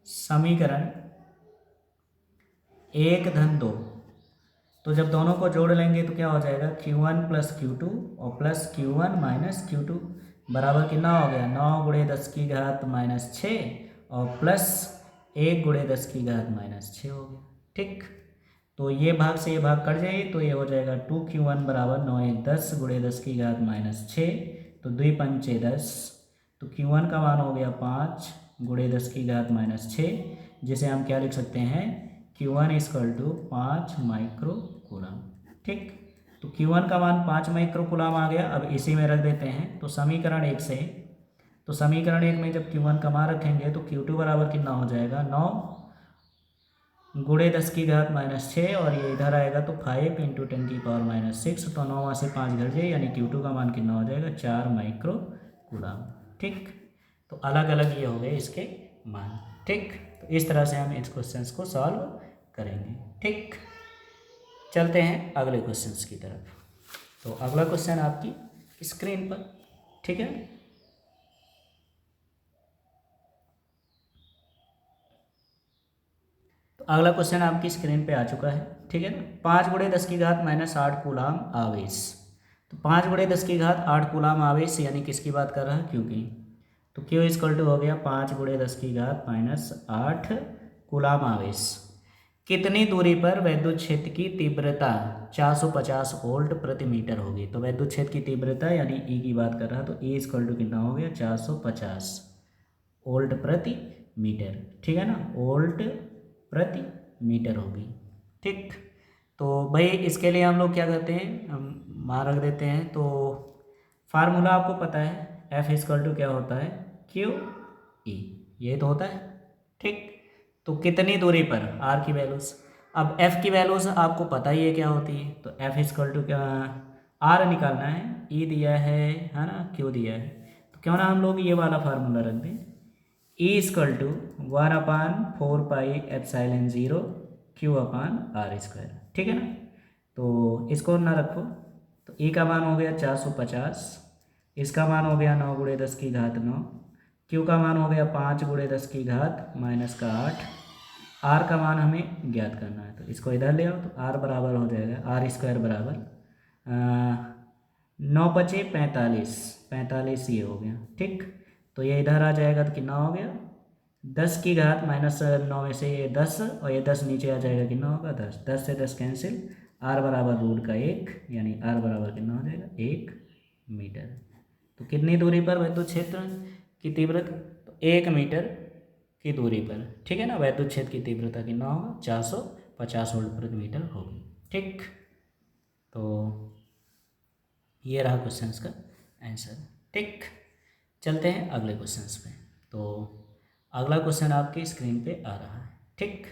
समीकरण 1 धन 2, तो जब दोनों को जोड़ लेंगे तो क्या हो जाएगा, Q1 प्लस Q2 और प्लस Q1 माइनस Q2 बराबर कितना हो गया, 9 गुणे 10 की घात -6 और प्लस 1 गुणे 10 की घात -6 हो गया। ठीक, तो ये भाग से ये भाग कट जाए तो ये हो जाएगा 2Q1 बराबर 9 1 10 गुणे 10 की घात -6, तो 2 पंचे 10, तो Q1 का मान हो गया 5 गुणे 10 की घात -6, जिसे हम क्या लिख सकते हैं, Q1 equal to 5 micro coulomb. ठीक, तो Q1 का मान 5 माइक्रो कूलम आ गया। अब इसी में रख देते हैं। तो समीकरण 1 से, तो समीकरण 1 में जब Q1 का मान रखेंगे तो Q2 बराबर कितना हो जाएगा, 9 गुणे 10 की घात -6, और ये इधर आएगा तो 5 × 10 की पावर -6, तो 9 से 5 घट जाए, यानी Q2 का मान कितना हो जाएगा, 4 माइक्रो कूलम। ठीक, तो अलग अलग ये हो गए इसके मान। ठीक, तो इस तरह से हम इस क्वेश्चंस को सॉल्व करेंगे। ठीक, चलते हैं अगले क्वेश्चंस की तरफ। तो अगला क्वेश्चन आपकी स्क्रीन पर, ठीक है। तो अगला क्वेश्चन आपकी स्क्रीन पे आ चुका है, ठीक है ना। 5 गुणे 10 की घात -8 कूलाम आवेश। तो 5 गुणे 10 की घात 8 कूलाम आवेश, यानी किसकी बात कर रहा है, क्यू की। तो क्यू इक्वल टू हो गया 5 गुणे 10 की घात -8 कूलाम आवेश। कितनी दूरी पर वैद्युत क्षेत्र की तीव्रता 450 वोल्ट प्रति मीटर होगी। तो वैद्युत क्षेत्र की तीव्रता यानी ई की बात कर रहा है, तो ई इक्वल टू कितना हो गया, 450 वोल्ट प्रति मीटर। ठीक है ना, वोल्ट प्रति मीटर होगी। ठीक, तो भाई इसके लिए हम लोग क्या करते हैं, हम मान रख देते हैं। तो फार्मूला आपको पता है, एफ इक्वल टू क्या होता है, क्यू ई, ये तो होता है। ठीक, तो कितनी दूरी पर, आर की वैल्यूज। अब एफ की वैल्यूज आपको पता ही है क्या होती है। तो एफ इक्वल टू क्या, आर निकालना है, ई दिया है ना, क्यू दिया है। तो क्यों ना हम लोग ये वाला फार्मूला रख दें, ई इक्वल टू 1/4πε0 Q/r²। ठीक है ना, तो इसको ना रखो। तो ई का मान हो गया 450, इसका मान हो गया 9 गुणे 10 की घात 9। क्यू का मान हो गया 5 गुणे 10 की घात माइनस का 8। आर का मान हमें ज्ञात करना है, तो इसको इधर ले आओ तो आर बराबर हो जाएगा आर स्क्वायर बराबर 9 पचे 45, 45 ये हो गया। ठीक, तो ये इधर आ जाएगा तो कितना हो गया 10 की घात माइनस 9 में से ये 10 और ये 10 नीचे आ जाएगा, कितना होगा 10, 10 से 10 कैंसिल, आर बराबर रूट का 1, यानी आर बराबर कितना हो जाएगा 1 मीटर। तो कितनी दूरी पर वैद्युत क्षेत्र की तीव्रता, तो 1 मीटर की दूरी पर, ठीक है ना। वैद्युत क्षेत्र की तीव्रता कितना होगा 450 वोल्ट प्रति मीटर होगी। ठीक, तो ये रहा क्वेश्चंस का आंसर। ठीक, चलते हैं अगले क्वेश्चंस पे। तो अगला क्वेश्चन आपकी स्क्रीन पे आ रहा है। ठीक,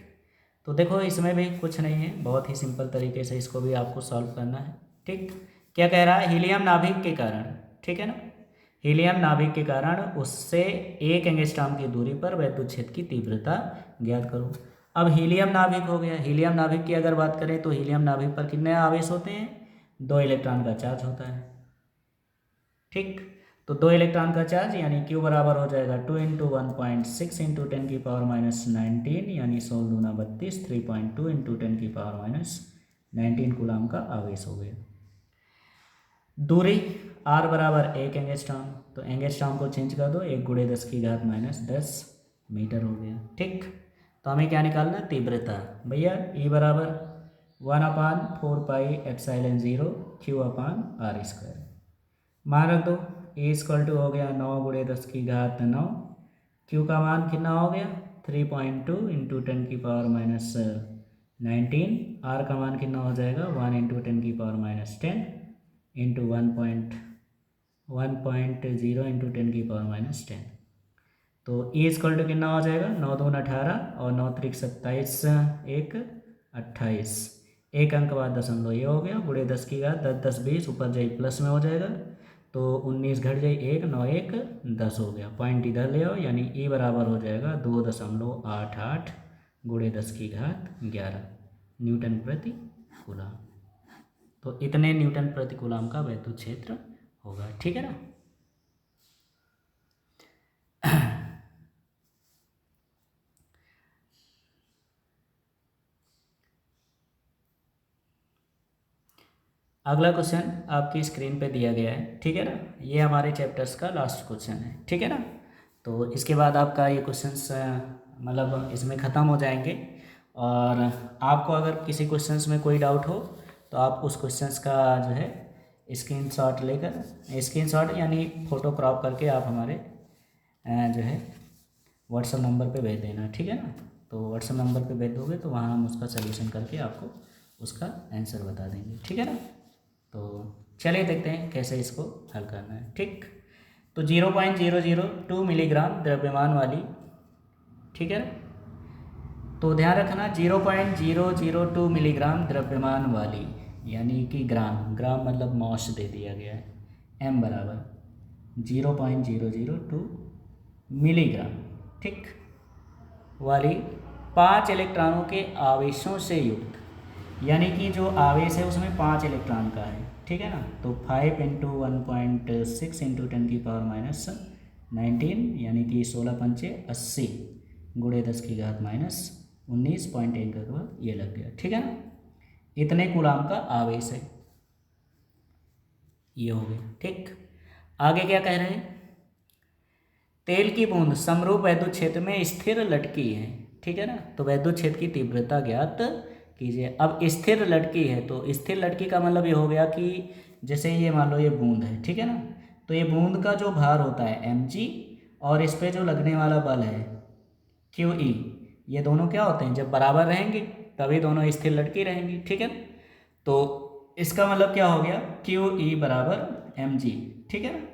तो देखो इसमें भी कुछ नहीं है, बहुत ही सिंपल तरीके से इसको भी आपको सॉल्व करना है। ठीक, क्या कह रहा है, हीलियम नाभिक के कारण, ठीक है ना, हीलियम नाभिक के कारण उससे 1 एंगस्ट्रॉम की दूरी पर वैद्युत क्षेत्र की तीव्रता ज्ञात करो। अब हीलियम नाभिक हो गया, हीलियम नाभिक की अगर बात करें तो हीलियम नाभिक पर कितने आवेश होते हैं, 2 इलेक्ट्रॉन का चार्ज होता है। ठीक, तो 2 इलेक्ट्रॉन का चार्ज यानी Q बराबर हो जाएगा 2 इंटू 1.6 इंटू 10 की पावर माइनस 19, यानी 16 दूना 32, 3.2 इंटू 10 की पावर माइनस 19 कूलाम का आवेश हो गया। दूरी R बराबर 1 एंगस्ट्रॉम, तो एंगस्ट्रॉम को चेंज कर दो, 1 गुणे 10 की घात माइनस 10 मीटर हो गया। ठीक, तो हमें क्या निकालना, तीव्रता भैया E बराबर 1/4 पाई एप्सिलॉन 0 Q अपान R स्क्वायर। मान रख दो, ए इक्वल टू हो गया 9 गुणे 10 की घात 9, क्यू का मान कितना हो गया 3.2 इंटू 10 की पावर माइनस 19, आर का मान कितना हो जाएगा 1 इंटू 10 की पावर माइनस 10 इंटू 1.0 इंटू 10 की पावर माइनस 10। तो ए इक्वल टू कितना हो जाएगा 9 दून 18 और 9 त्रिक 27, 1 28, एक अंक बाद दशमलव ये हो गया, गुणे 10 की घात 10 10 20, ऊपर जाइए प्लस में हो जाएगा, तो 19 घट जाए 1, 9 1 10 हो गया। पॉइंट इधर ले आओ, यानी E बराबर हो जाएगा 2.88 गुणे 10 की घात 11 न्यूटन प्रति कूलाम। तो इतने न्यूटन प्रति कूलाम का वैद्युत क्षेत्र होगा। ठीक है ना। अगला क्वेश्चन आपकी स्क्रीन पे दिया गया है। ठीक है ना, ये हमारे चैप्टर्स का लास्ट क्वेश्चन है। ठीक है ना, तो इसके बाद आपका ये क्वेश्चंस मतलब इसमें ख़त्म हो जाएंगे, और आपको अगर किसी क्वेश्चंस में कोई डाउट हो तो आप उस क्वेश्चंस का जो है स्क्रीनशॉट लेकर, स्क्रीनशॉट यानी फ़ोटो क्रॉप करके आप हमारे जो है व्हाट्सएप नंबर पे भेज देना। ठीक है ना, तो व्हाट्सएप नंबर पे भेज दोगे तो वहाँ हम उसका सलूशन करके आपको उसका आंसर बता देंगे। ठीक है ना, तो चलिए देखते हैं कैसे इसको हल करना है। ठीक, तो 0.002 मिलीग्राम द्रव्यमान वाली, ठीक है, तो ध्यान रखना 0.002 मिलीग्राम द्रव्यमान वाली, यानी कि ग्राम, ग्राम मतलब मॉस दे दिया गया है, m बराबर 0.002 मिलीग्राम, ठीक, वाली 5 इलेक्ट्रॉनों के आवेशों से युक्त, यानी कि जो आवेश है उसमें 5 इलेक्ट्रॉन का है। ठीक है ना, तो 5 इंटू 1.6 इंटू 10 की पावर माइनस 19, यानी कि 16 पंचे 80 गुणे 10 की घात माइनस 19.1 का बाद ये लग गया। ठीक है ना, इतने कूलाम का आवेश है, ये हो गया। ठीक, आगे क्या कह रहे हैं, तेल की बूंद समरूप वैद्युत क्षेत्र में स्थिर लटकी है। ठीक है ना, तो वैद्युत क्षेत्र की तीव्रता ज्ञात कीजिए। अब स्थिर लटकी है, तो स्थिर लटकी का मतलब ये हो गया कि जैसे ये मान लो ये बूंद है, ठीक है ना, तो ये बूंद का जो भार होता है mg, और इस पर जो लगने वाला बल है QE, ये दोनों क्या होते हैं, जब बराबर रहेंगे तभी दोनों स्थिर लटकी रहेंगी। ठीक है, तो इसका मतलब क्या हो गया QE बराबर mg। ठीक है ना,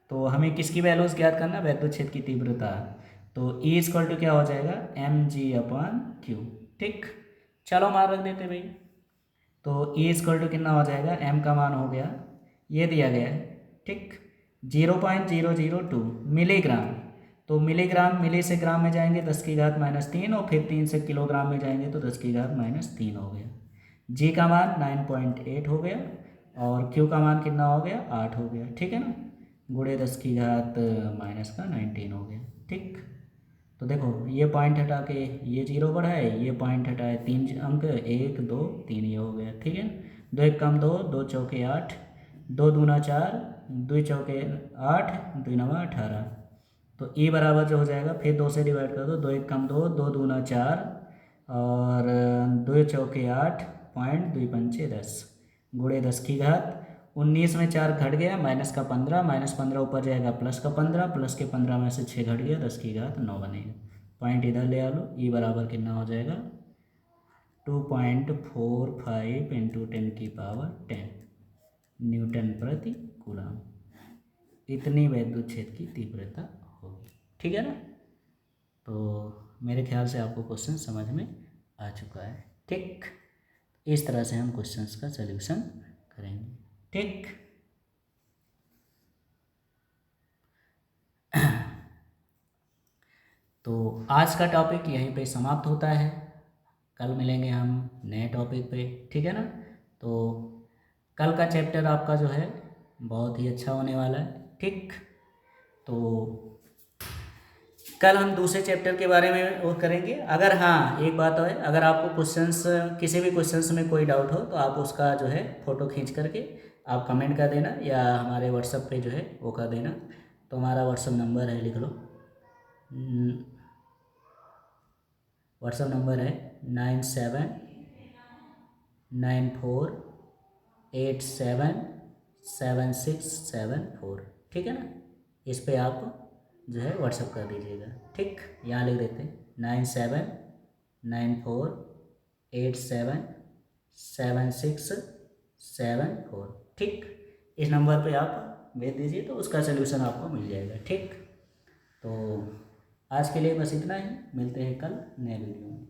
तो हमें किसकी वैल्यूज ज्ञात करना, वैद्युत क्षेत्र की तीव्रता, तो E इक्वल टू क्या हो जाएगा mg/q। ठीक, चलो मान रख देते भाई, तो E इक्वल टू कितना हो जाएगा, m का मान हो गया ये दिया गया है। ठीक, 0.002 मिलीग्राम, तो मिलीग्राम मिली से ग्राम में जाएंगे 10 की घात माइनस 3, और फिर 3 से किलोग्राम में जाएंगे तो 10 की घात माइनस 3 हो गया। G का मान 9.8 हो गया, और Q का मान कितना हो गया 8 हो गया। ठीक है ना, गुणे 10 की घात माइनस का 19 हो गया। ठीक, तो देखो ये पॉइंट हटा के ये 0 बढ़ाए, ये पॉइंट हटाए 3 अंक, 1 2 3, ये हो गया। ठीक है, 2 1 कम 2, 2 चौके 8, 2 दूना 4, 2 चौके 8, 2 नवा 18। तो ई बराबर जो हो जाएगा, फिर 2 से डिवाइड कर दो, 2 1 कम 2, 2 दूना 4 और 2 चौके 8, पॉइंट 2 पंचे 10, गुणे 10 की घात 19 में 4 घट गया, माइनस का 15, माइनस 15 ऊपर जाएगा प्लस का 15, प्लस के 15 में से 6 घट गया, 10 की घात 9 बनेगा। पॉइंट इधर ले आ लो, ई बराबर कितना हो जाएगा 2.45 इंटू 10⁻10 न्यूटन प्रति कूलम। इतनी विद्युत क्षेत्र की तीव्रता होगी। ठीक है ना, तो मेरे ख्याल से आपको क्वेश्चन समझ में आ चुका है। ठीक, इस तरह से हम क्वेश्चंस का सलूशन करेंगे। ठीक, तो आज का टॉपिक यहीं पे समाप्त होता है। कल मिलेंगे हम नए टॉपिक पे। ठीक है ना, तो कल का चैप्टर आपका जो है बहुत ही अच्छा होने वाला है। ठीक, तो कल हम दूसरे चैप्टर के बारे में वो करेंगे। अगर हाँ, एक बात है, अगर आपको क्वेश्चंस, किसी भी क्वेश्चंस में कोई डाउट हो तो आप उसका जो है फ़ोटो खींच करके आप कमेंट कर देना या हमारे व्हाट्सएप पे जो है वो कर देना। तो हमारा व्हाट्सएप नंबर है, लिख लो। व्हाट्सएप नंबर है 9794877674। ठीक है ना, इस पे आप जो है व्हाट्सएप कर दीजिएगा। ठीक, यहाँ लिख देते हैं 9794877674। ठीक, इस नंबर पे आप भेज दीजिए तो उसका सलूशन आपको मिल जाएगा। ठीक, तो आज के लिए बस इतना ही, मिलते हैं कल नए वीडियो में।